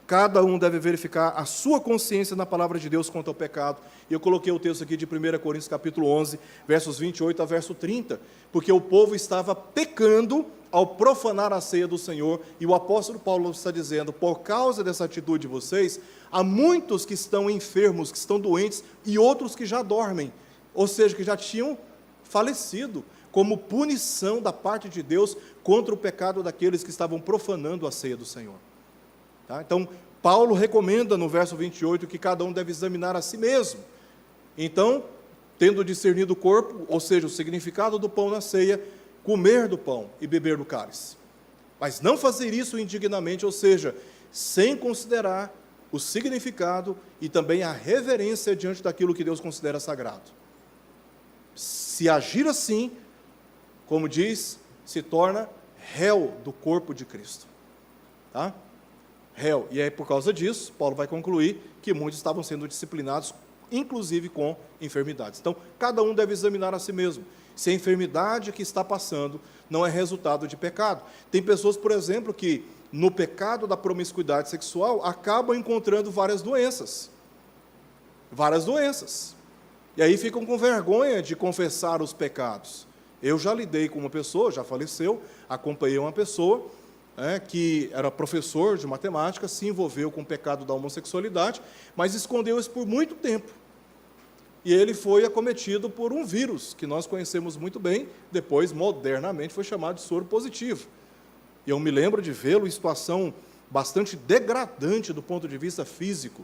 Cada um deve verificar a sua consciência na palavra de Deus quanto ao pecado. E eu coloquei o texto aqui de 1 Coríntios capítulo 11, versos 28 a verso 30, porque o povo estava pecando ao profanar a ceia do Senhor, e o apóstolo Paulo está dizendo: por causa dessa atitude de vocês, há muitos que estão enfermos, que estão doentes, e outros que já dormem, ou seja, que já tinham falecido, como punição da parte de Deus contra o pecado daqueles que estavam profanando a ceia do Senhor. Tá? Então, Paulo recomenda no verso 28 que cada um deve examinar a si mesmo. Então, tendo discernido o corpo, ou seja, o significado do pão na ceia, comer do pão e beber do cálice. Mas não fazer isso indignamente, ou seja, sem considerar o significado e também a reverência diante daquilo que Deus considera sagrado. Se agir assim, como diz, se torna réu do corpo de Cristo. Tá? Réu. E é por causa disso, Paulo vai concluir que muitos estavam sendo disciplinados, inclusive com enfermidades. Então, cada um deve examinar a si mesmo, se a enfermidade que está passando não é resultado de pecado. Tem pessoas, por exemplo, que no pecado da promiscuidade sexual acabam encontrando várias doenças. Várias doenças. E aí ficam com vergonha de confessar os pecados. Eu já lidei com uma pessoa, já faleceu, acompanhei uma pessoa que era professor de matemática, se envolveu com o pecado da homossexualidade, mas escondeu isso por muito tempo. E ele foi acometido por um vírus, que nós conhecemos muito bem, depois, modernamente, foi chamado de soro positivo. E eu me lembro de vê-lo em situação bastante degradante do ponto de vista físico.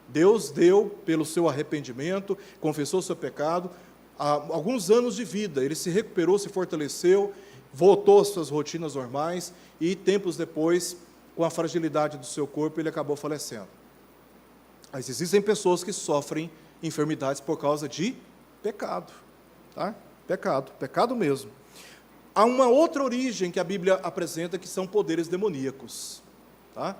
Deus deu, pelo seu arrependimento, confessou seu pecado, alguns anos de vida. Ele se recuperou, se fortaleceu, voltou às suas rotinas normais, e tempos depois, com a fragilidade do seu corpo, ele acabou falecendo. Mas existem pessoas que sofrem enfermidades por causa de pecado. Tá? Pecado mesmo. Há uma outra origem que a Bíblia apresenta, que são poderes demoníacos. Tá?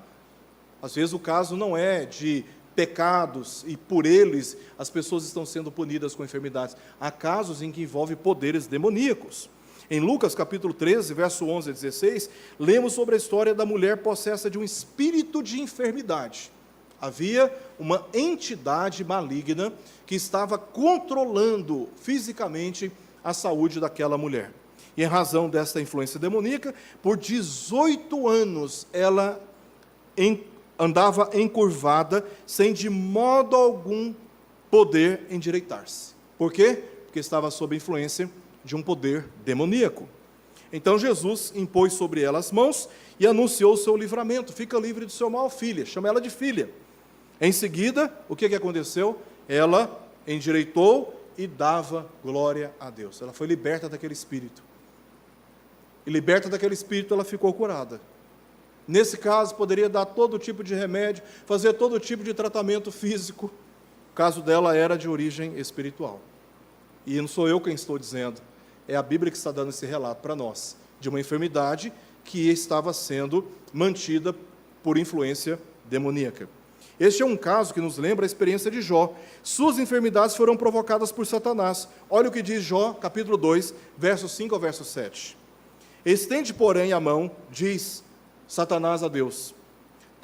Às vezes o caso não é de pecados, e por eles as pessoas estão sendo punidas com enfermidades. Há casos em que envolve poderes demoníacos. Em Lucas capítulo 13, verso 11 a 16, lemos sobre a história da mulher possessa de um espírito de enfermidade. Havia uma entidade maligna que estava controlando fisicamente a saúde daquela mulher. E em razão desta influência demoníaca, por 18 anos ela andava encurvada, sem de modo algum poder endireitar-se. Por quê? Porque estava sob a influência de um poder demoníaco. Então Jesus impôs sobre ela as mãos e anunciou o seu livramento. Fica livre do seu mal, filha. Chama ela de filha. Em seguida, o que aconteceu? Ela endireitou e dava glória a Deus. Ela foi liberta daquele espírito. E liberta daquele espírito, ela ficou curada. Nesse caso, poderia dar todo tipo de remédio, fazer todo tipo de tratamento físico. O caso dela era de origem espiritual. E não sou eu quem estou dizendo, é a Bíblia que está dando esse relato para nós, de uma enfermidade que estava sendo mantida por influência demoníaca. Este é um caso que nos lembra a experiência de Jó. Suas enfermidades foram provocadas por Satanás. Olha o que diz Jó, capítulo 2, verso 5 ao verso 7. Estende, porém, a mão, diz Satanás a Deus: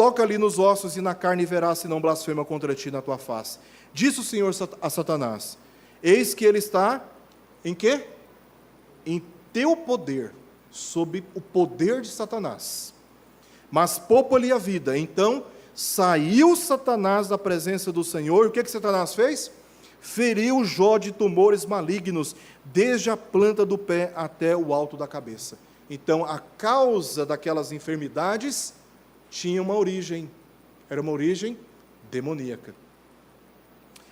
toca ali nos ossos e na carne e verás se não blasfema contra ti na tua face. Disse o Senhor a Satanás, eis que ele está, em quê? Em teu poder, sob o poder de Satanás. Mas poupa-lhe a vida. Então, saiu Satanás da presença do Senhor, e o que Satanás fez? Feriu Jó de tumores malignos, desde a planta do pé até o alto da cabeça. Então, a causa daquelas enfermidades tinha uma origem, era uma origem demoníaca.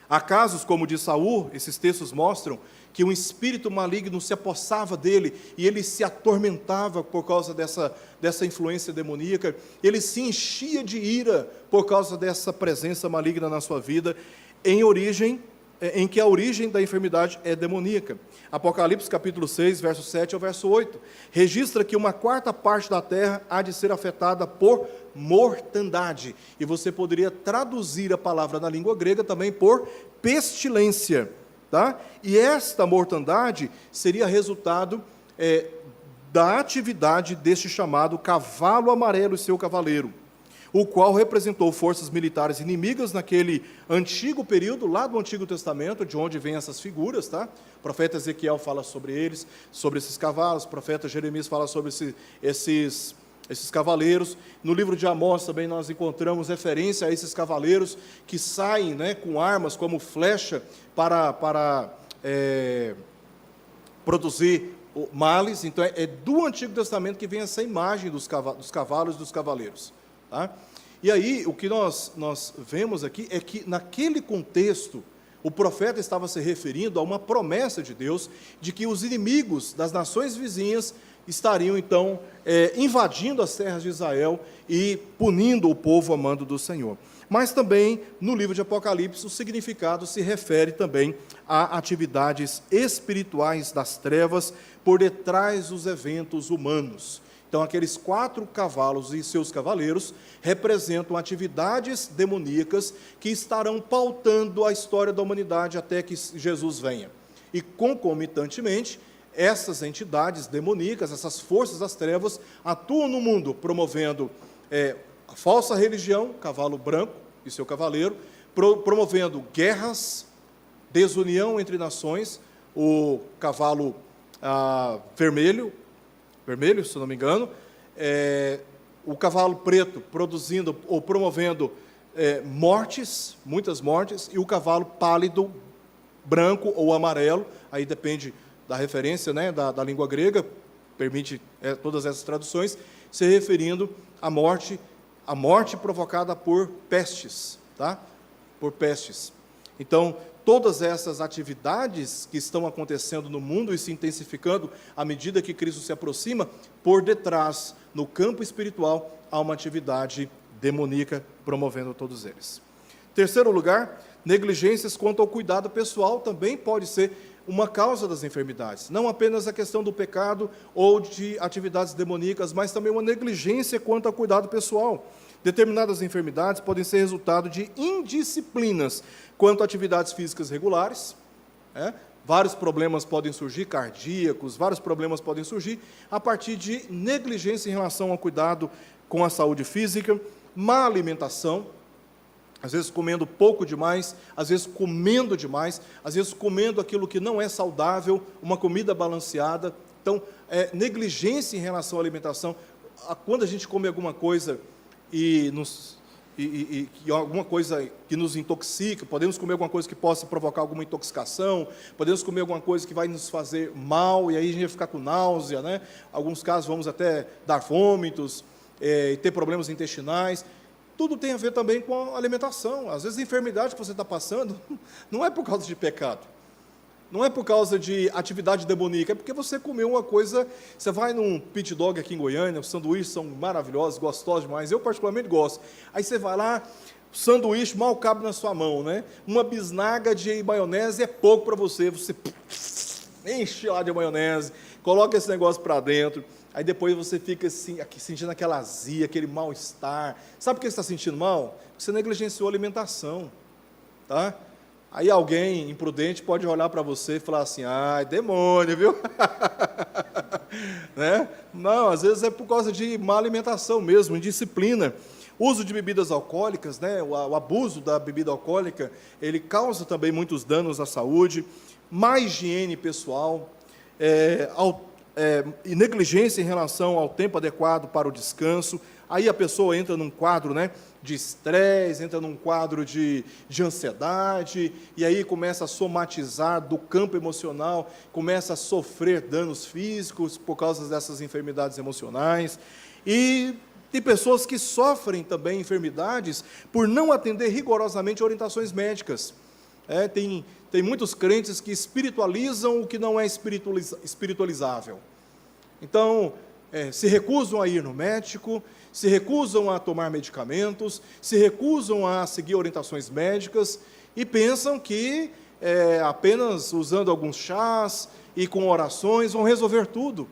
Há casos, como o de Saul, esses textos mostram que um espírito maligno se apossava dele e ele se atormentava por causa dessa influência demoníaca, ele se enchia de ira por causa dessa presença maligna na sua vida, em que a origem da enfermidade é demoníaca. Apocalipse capítulo 6, verso 7 ao verso 8, registra que uma quarta parte da terra há de ser afetada por mortandade, e você poderia traduzir a palavra na língua grega também por pestilência, tá? E esta mortandade seria resultado da atividade deste chamado cavalo amarelo e seu cavaleiro, o qual representou forças militares inimigas naquele antigo período, lá do Antigo Testamento, de onde vêm essas figuras, tá? O profeta Ezequiel fala sobre eles, sobre esses cavalos, o profeta Jeremias fala sobre esses cavaleiros. No livro de Amós também nós encontramos referência a esses cavaleiros que saem, né, com armas como flecha para produzir males. Então é do Antigo Testamento que vem essa imagem dos cavalos e dos cavaleiros. Tá? E aí, o que nós vemos aqui é que, naquele contexto, o profeta estava se referindo a uma promessa de Deus, de que os inimigos das nações vizinhas estariam, então, invadindo as terras de Israel e punindo o povo amando do Senhor. Mas também, no livro de Apocalipse, o significado se refere também a atividades espirituais das trevas por detrás dos eventos humanos. Então, aqueles 4 cavalos e seus cavaleiros representam atividades demoníacas que estarão pautando a história da humanidade até que Jesus venha. E, concomitantemente, essas entidades demoníacas, essas forças das trevas, atuam no mundo, promovendo a falsa religião, cavalo branco e seu cavaleiro, promovendo guerras, desunião entre nações, o cavalo vermelho, se não me engano, o cavalo preto produzindo ou promovendo mortes, muitas mortes, e o cavalo pálido, branco ou amarelo, aí depende da referência, né, da língua grega, permite todas essas traduções, se referindo à morte provocada por pestes, tá? Por pestes. Então, todas essas atividades que estão acontecendo no mundo e se intensificando à medida que Cristo se aproxima, por detrás, no campo espiritual, há uma atividade demoníaca promovendo todos eles. Terceiro lugar, negligências quanto ao cuidado pessoal também pode ser uma causa das enfermidades. Não apenas a questão do pecado ou de atividades demoníacas, mas também uma negligência quanto ao cuidado pessoal. Determinadas enfermidades podem ser resultado de indisciplinas quanto a atividades físicas regulares. Vários problemas podem surgir, cardíacos, vários problemas podem surgir a partir de negligência em relação ao cuidado com a saúde física, má alimentação, às vezes comendo pouco demais, às vezes comendo demais, às vezes comendo aquilo que não é saudável, uma comida balanceada. Então, negligência em relação à alimentação. Quando a gente come alguma coisa e alguma coisa que nos intoxica, podemos comer alguma coisa que possa provocar alguma intoxicação, podemos comer alguma coisa que vai nos fazer mal, e aí a gente vai ficar com náusea, né? Em alguns casos vamos até dar vômitos, e ter problemas intestinais. Tudo tem a ver também com a alimentação. Às vezes a enfermidade que você está passando não é por causa de pecado, não é por causa de atividade demoníaca, é porque você comeu uma coisa. Você vai num pit dog aqui em Goiânia, os sanduíches são maravilhosos, gostosos demais, eu particularmente gosto. Aí você vai lá, o sanduíche mal cabe na sua mão, né? Uma bisnaga de maionese é pouco para você enche lá de maionese, coloca esse negócio para dentro, aí depois você fica assim, aqui, sentindo aquela azia, aquele mal-estar. Sabe por que você está sentindo mal? Porque você negligenciou a alimentação, tá? Aí alguém imprudente pode olhar para você e falar assim: ai, demônio, viu? Né? Não, às vezes é por causa de má alimentação mesmo, indisciplina. O uso de bebidas alcoólicas, né, o abuso da bebida alcoólica, ele causa também muitos danos à saúde, má higiene pessoal, e negligência em relação ao tempo adequado para o descanso. Aí a pessoa entra num quadro, né, de estresse, entra num quadro de ansiedade, e aí começa a somatizar do campo emocional, começa a sofrer danos físicos por causa dessas enfermidades emocionais. E tem pessoas que sofrem também enfermidades por não atender rigorosamente orientações médicas. Tem muitos crentes que espiritualizam o que não é espiritualizável. Então, se recusam a ir no médico, se recusam a tomar medicamentos, se recusam a seguir orientações médicas e pensam que apenas usando alguns chás e com orações vão resolver tudo,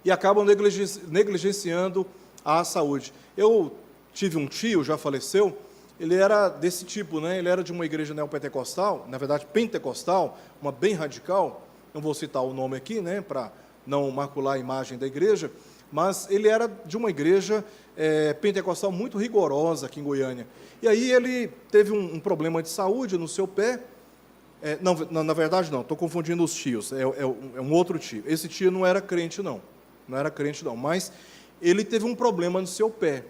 e acabam negligenciando a saúde. Eu tive um tio, já faleceu, ele era desse tipo, né? Ele era de uma igreja neopentecostal, na verdade pentecostal, uma bem radical, não vou citar o nome aqui, né, para não macular a imagem da igreja, mas ele era de uma igreja pentecostal muito rigorosa aqui em Goiânia. E aí ele teve um problema de saúde no seu pé. Não, na verdade não, estou confundindo os tios, é um outro tio. Esse tio não era crente não, mas ele teve um problema no seu pé.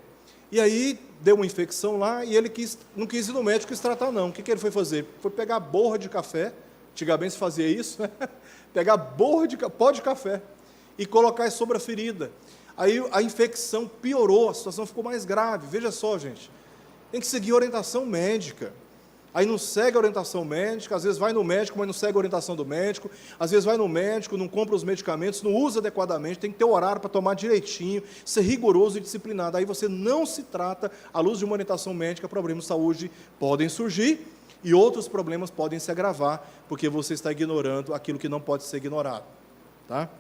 E aí deu uma infecção lá e ele não quis ir no médico quis tratar não. O que ele foi fazer? Foi pegar borra de café, antigamente se fazia isso, pegar pó de café e colocar sobre a ferida. Aí a infecção piorou, a situação ficou mais grave. Veja só, gente, tem que seguir orientação médica. Aí não segue a orientação médica, às vezes vai no médico, mas não segue a orientação do médico, às vezes vai no médico, não compra os medicamentos, não usa adequadamente, tem que ter horário para tomar direitinho, ser rigoroso e disciplinado. Aí você não se trata, à luz de uma orientação médica, problemas de saúde podem surgir e outros problemas podem se agravar, porque você está ignorando aquilo que não pode ser ignorado. Tá?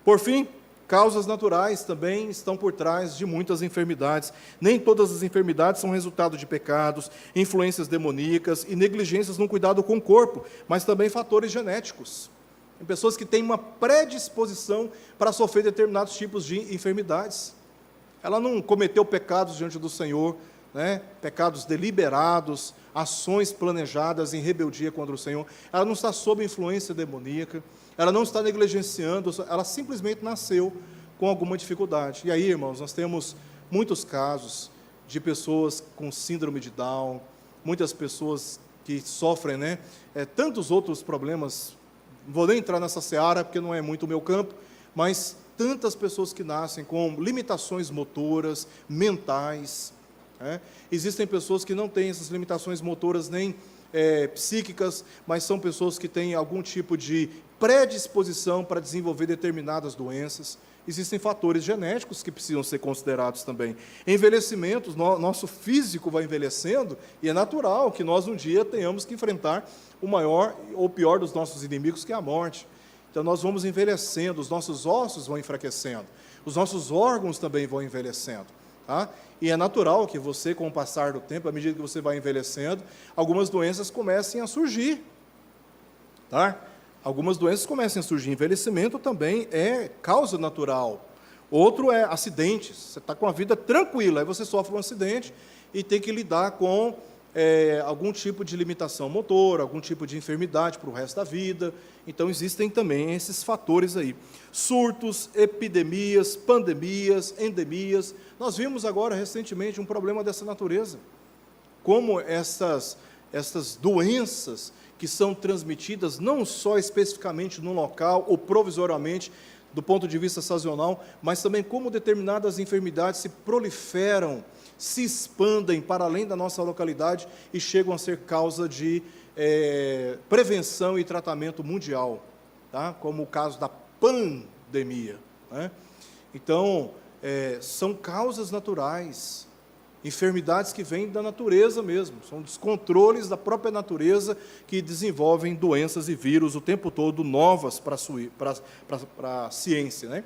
Por fim, causas naturais também estão por trás de muitas enfermidades. Nem todas as enfermidades são resultado de pecados, influências demoníacas e negligências no cuidado com o corpo, mas também fatores genéticos. Tem pessoas que têm uma predisposição para sofrer determinados tipos de enfermidades. Ela não cometeu pecados diante do Senhor, né? Pecados deliberados, ações planejadas em rebeldia contra o Senhor. Ela não está sob influência demoníaca, ela não está negligenciando, ela simplesmente nasceu com alguma dificuldade. E aí, irmãos, nós temos muitos casos de pessoas com síndrome de Down, muitas pessoas que sofrem, né, tantos outros problemas. Não vou nem entrar nessa seara, porque não é muito o meu campo, mas tantas pessoas que nascem com limitações motoras, mentais. Existem pessoas que não têm essas limitações motoras nem psíquicas, mas são pessoas que têm algum tipo de predisposição para desenvolver determinadas doenças. Existem fatores genéticos que precisam ser considerados também. Envelhecimento, nosso físico vai envelhecendo, e é natural que nós um dia tenhamos que enfrentar o maior ou pior dos nossos inimigos, que é a morte. Então nós vamos envelhecendo, os nossos ossos vão enfraquecendo, os nossos órgãos também vão envelhecendo. Tá? E é natural que você, com o passar do tempo, à medida que você vai envelhecendo, algumas doenças comecem a surgir. Tá? Algumas doenças comecem a surgir. Envelhecimento também é causa natural. Outro é acidentes. Você está com a vida tranquila, aí você sofre um acidente e tem que lidar com algum tipo de limitação motora, algum tipo de enfermidade para o resto da vida. Então, existem também esses fatores aí. Surtos, epidemias, pandemias, endemias. Nós vimos agora, recentemente, um problema dessa natureza. Como essas doenças que são transmitidas, não só especificamente no local ou provisoriamente, do ponto de vista sazonal, mas também como determinadas enfermidades se proliferam, se expandem para além da nossa localidade e chegam a ser causa de prevenção e tratamento mundial, tá? Como o caso da pandemia. Né? Então, são causas naturais, enfermidades que vêm da natureza mesmo, são descontroles da própria natureza que desenvolvem doenças e vírus o tempo todo, novas para a ciência. Né?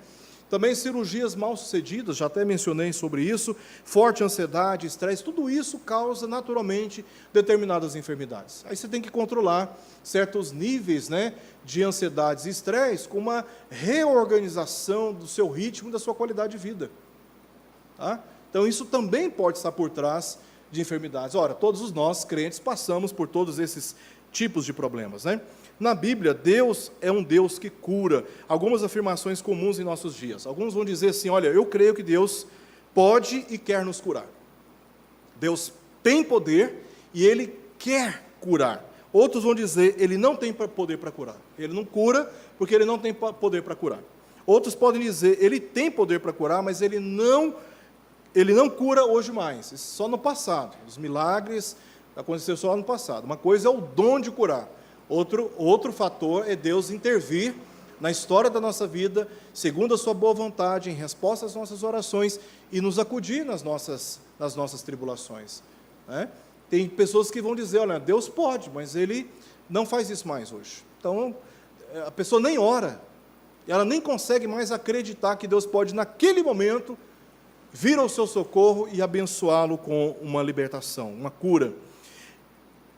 Também cirurgias mal-sucedidas, já até mencionei sobre isso, forte ansiedade, estresse, tudo isso causa naturalmente determinadas enfermidades. Aí você tem que controlar certos níveis, né, de ansiedades e estresse com uma reorganização do seu ritmo e da sua qualidade de vida. Tá? Então, isso também pode estar por trás de enfermidades. Ora, todos nós, crentes, passamos por todos esses tipos de problemas, né? Na Bíblia, Deus é um Deus que cura. Algumas afirmações comuns em nossos dias. Alguns vão dizer assim, olha, eu creio que Deus pode e quer nos curar. Deus tem poder e Ele quer curar. Outros vão dizer, Ele não tem poder para curar. Ele não cura porque Ele não tem poder para curar. Outros podem dizer, Ele tem poder para curar, mas Ele não cura hoje mais. Isso só no passado. Os milagres aconteceram só no passado. Uma coisa é o dom de curar. Outro fator é Deus intervir na história da nossa vida, segundo a sua boa vontade, em resposta às nossas orações, e nos acudir nas nossas tribulações. Né? Tem pessoas que vão dizer, olha, Deus pode, mas Ele não faz isso mais hoje. Então, a pessoa nem ora, ela nem consegue mais acreditar que Deus pode, naquele momento, vir ao seu socorro e abençoá-lo com uma libertação, uma cura.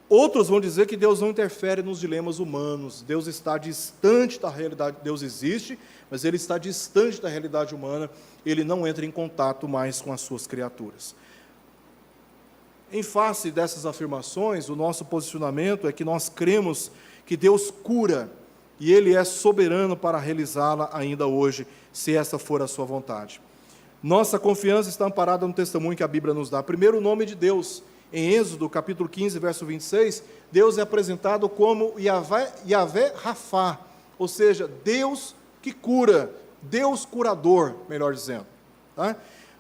Outros vão dizer que Deus não interfere nos dilemas humanos, Deus está distante da realidade, Deus existe, mas Ele está distante da realidade humana, Ele não entra em contato mais com as suas criaturas. Em face dessas afirmações, o nosso posicionamento é que nós cremos que Deus cura, e Ele é soberano para realizá-la ainda hoje, se essa for a sua vontade. Nossa confiança está amparada no testemunho que a Bíblia nos dá. Primeiro, o nome de Deus. Em Êxodo, capítulo 15, verso 26, Deus é apresentado como Yahvé Rafá, ou seja, Deus que cura, Deus curador, melhor dizendo. Tá?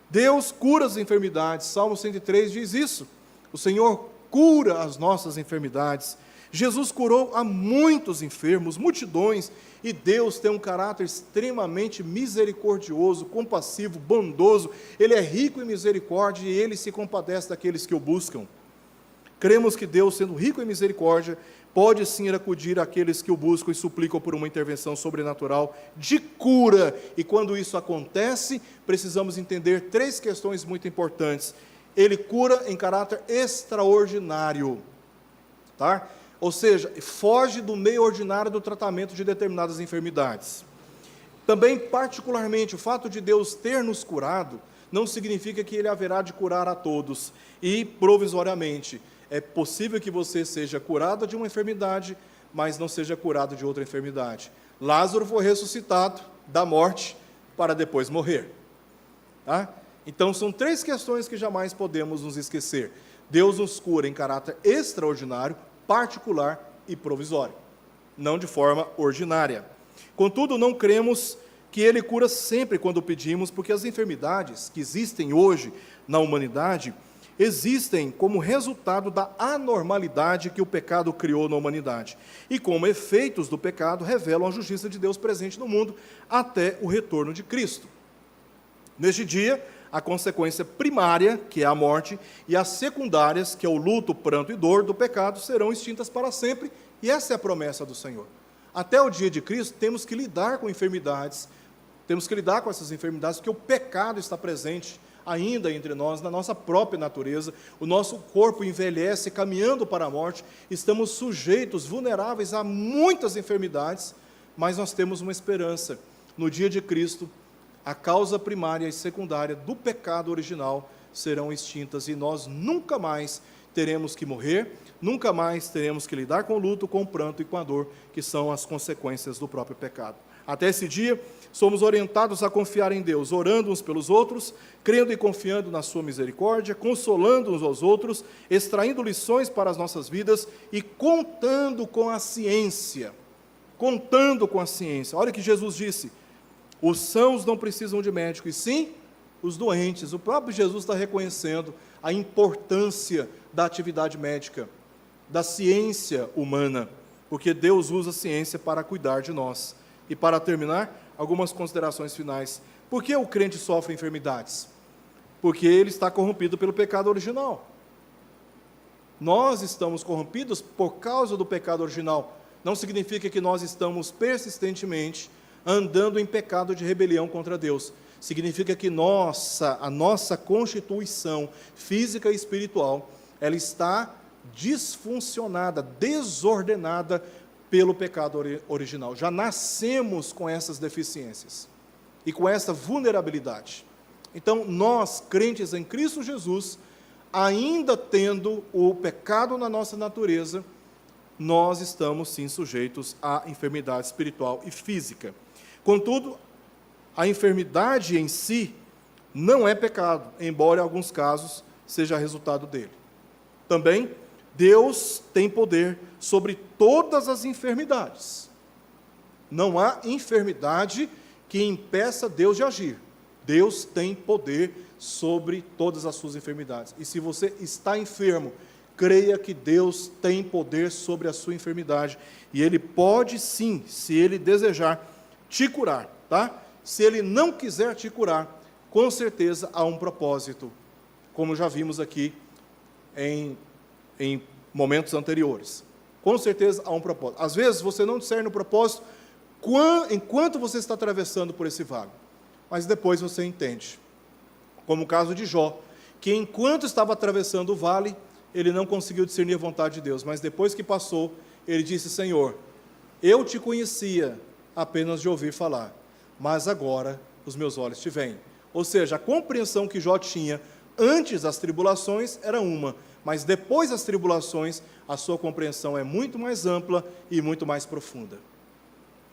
Deus cura as enfermidades, Salmo 103 diz isso. O Senhor cura as nossas enfermidades. Jesus curou a muitos enfermos, multidões, e Deus tem um caráter extremamente misericordioso, compassivo, bondoso. Ele é rico em misericórdia e Ele se compadece daqueles que o buscam. Cremos que Deus, sendo rico em misericórdia, pode sim acudir àqueles que o buscam e suplicam por uma intervenção sobrenatural de cura. E quando isso acontece, precisamos entender 3 questões muito importantes. Ele cura em caráter extraordinário, tá? Ou seja, foge do meio ordinário do tratamento de determinadas enfermidades. Também, particularmente, o fato de Deus ter nos curado, não significa que Ele haverá de curar a todos. E, provisoriamente, é possível que você seja curado de uma enfermidade, mas não seja curado de outra enfermidade. Lázaro foi ressuscitado da morte para depois morrer. Tá? Então, são 3 questões que jamais podemos nos esquecer. Deus nos cura em caráter extraordinário, particular e provisório, não de forma ordinária. Contudo, não cremos que Ele cura sempre quando pedimos, porque as enfermidades que existem hoje na humanidade, existem como resultado da anormalidade que o pecado criou na humanidade, e como efeitos do pecado revelam a justiça de Deus presente no mundo, até o retorno de Cristo. Neste dia, a consequência primária, que é a morte, e as secundárias, que é o luto, pranto e dor do pecado, serão extintas para sempre, e essa é a promessa do Senhor. Até o dia de Cristo, temos que lidar com enfermidades, temos que lidar com essas enfermidades, porque o pecado está presente ainda entre nós, na nossa própria natureza, o nosso corpo envelhece, caminhando para a morte, estamos sujeitos, vulneráveis a muitas enfermidades, mas nós temos uma esperança. No dia de Cristo, a causa primária e secundária do pecado original serão extintas e nós nunca mais teremos que morrer, nunca mais teremos que lidar com o luto, com o pranto e com a dor, que são as consequências do próprio pecado. Até esse dia, somos orientados a confiar em Deus, orando uns pelos outros, crendo e confiando na sua misericórdia, consolando uns aos outros, extraindo lições para as nossas vidas e contando com a ciência. Contando com a ciência. Olha o que Jesus disse: os sãos não precisam de médico, e sim os doentes. O próprio Jesus está reconhecendo a importância da atividade médica, da ciência humana, porque Deus usa a ciência para cuidar de nós. E para terminar, algumas considerações finais. Por que o crente sofre enfermidades? Porque ele está corrompido pelo pecado original. Nós estamos corrompidos por causa do pecado original. Não significa que nós estamos persistentemente andando em pecado de rebelião contra Deus. Significa que a nossa constituição física e espiritual, ela está disfuncionada, desordenada pelo pecado original. Já nascemos com essas deficiências e com essa vulnerabilidade. Então, nós, crentes em Cristo Jesus, ainda tendo o pecado na nossa natureza, nós estamos sim sujeitos à enfermidade espiritual e física. Contudo, a enfermidade em si não é pecado, embora em alguns casos seja resultado dele. Também, Deus tem poder sobre todas as enfermidades. Não há enfermidade que impeça Deus de agir. Deus tem poder sobre todas as suas enfermidades. E se você está enfermo, creia que Deus tem poder sobre a sua enfermidade. E Ele pode sim, se Ele desejar, te curar, tá? Se Ele não quiser te curar, com certeza há um propósito, como já vimos aqui em momentos anteriores. Com certeza há um propósito. Às vezes você não discerne o propósito enquanto você está atravessando por esse vale, mas depois você entende. Como o caso de Jó, que enquanto estava atravessando o vale, ele não conseguiu discernir a vontade de Deus, mas depois que passou, ele disse: Senhor, eu te conhecia apenas de ouvir falar, mas agora os meus olhos te veem. Ou seja, a compreensão que Jó tinha antes das tribulações era uma, mas depois das tribulações, a sua compreensão é muito mais ampla e muito mais profunda.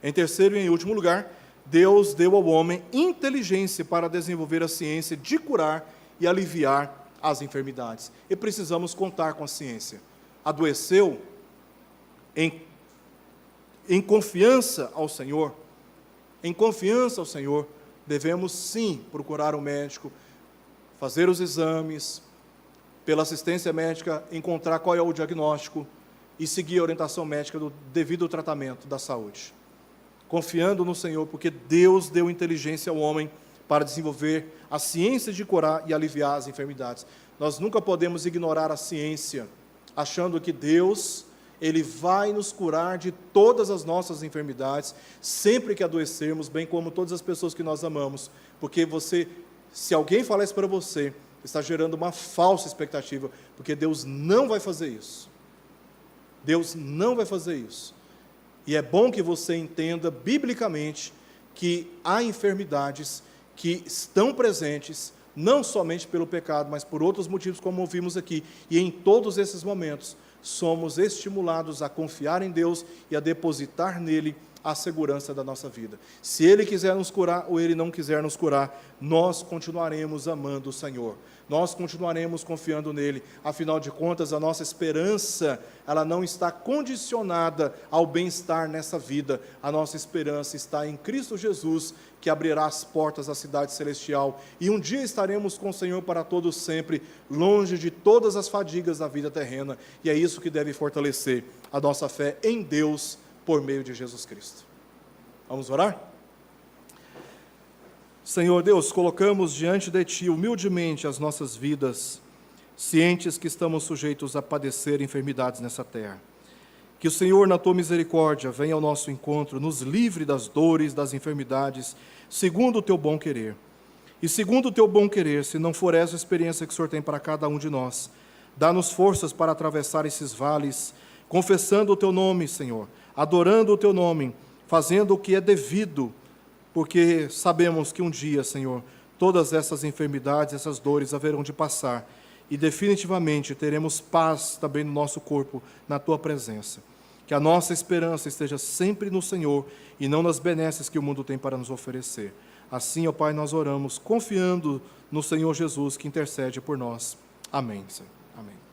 Em terceiro e em último lugar, Deus deu ao homem inteligência para desenvolver a ciência de curar e aliviar as enfermidades. E precisamos contar com a ciência. Adoeceu? Em confiança ao Senhor, devemos sim procurar um médico, fazer os exames, pela assistência médica, encontrar qual é o diagnóstico e seguir a orientação médica do devido tratamento da saúde. Confiando no Senhor, porque Deus deu inteligência ao homem para desenvolver a ciência de curar e aliviar as enfermidades. Nós nunca podemos ignorar a ciência, achando que Deus, Ele vai nos curar de todas as nossas enfermidades, sempre que adoecermos, bem como todas as pessoas que nós amamos, porque se alguém falar isso para você, está gerando uma falsa expectativa, porque Deus não vai fazer isso. Deus não vai fazer isso. E é bom que você entenda, biblicamente, que há enfermidades que estão presentes, não somente pelo pecado, mas por outros motivos, como ouvimos aqui. E em todos esses momentos, somos estimulados a confiar em Deus e a depositar nele a segurança da nossa vida. Se Ele quiser nos curar ou Ele não quiser nos curar, nós continuaremos amando o Senhor. Nós continuaremos confiando nele. Afinal de contas, a nossa esperança, ela não está condicionada ao bem-estar nessa vida. A nossa esperança está em Cristo Jesus, que abrirá as portas da cidade celestial. E um dia estaremos com o Senhor para todos sempre, longe de todas as fadigas da vida terrena. E é isso que deve fortalecer a nossa fé em Deus, por meio de Jesus Cristo. Vamos orar? Senhor Deus, colocamos diante de Ti humildemente as nossas vidas, cientes que estamos sujeitos a padecer enfermidades nessa terra. Que o Senhor, na Tua misericórdia, venha ao nosso encontro, nos livre das dores, das enfermidades, segundo o Teu bom querer. E segundo o Teu bom querer, se não for essa a experiência que o Senhor tem para cada um de nós, dá-nos forças para atravessar esses vales, confessando o Teu nome, Senhor, adorando o Teu nome, fazendo o que é devido, porque sabemos que um dia, Senhor, todas essas enfermidades, essas dores haverão de passar, e definitivamente teremos paz também no nosso corpo, na Tua presença. Que a nossa esperança esteja sempre no Senhor, e não nas benesses que o mundo tem para nos oferecer. Assim, ó Pai, nós oramos, confiando no Senhor Jesus, que intercede por nós. Amém, Senhor. Amém.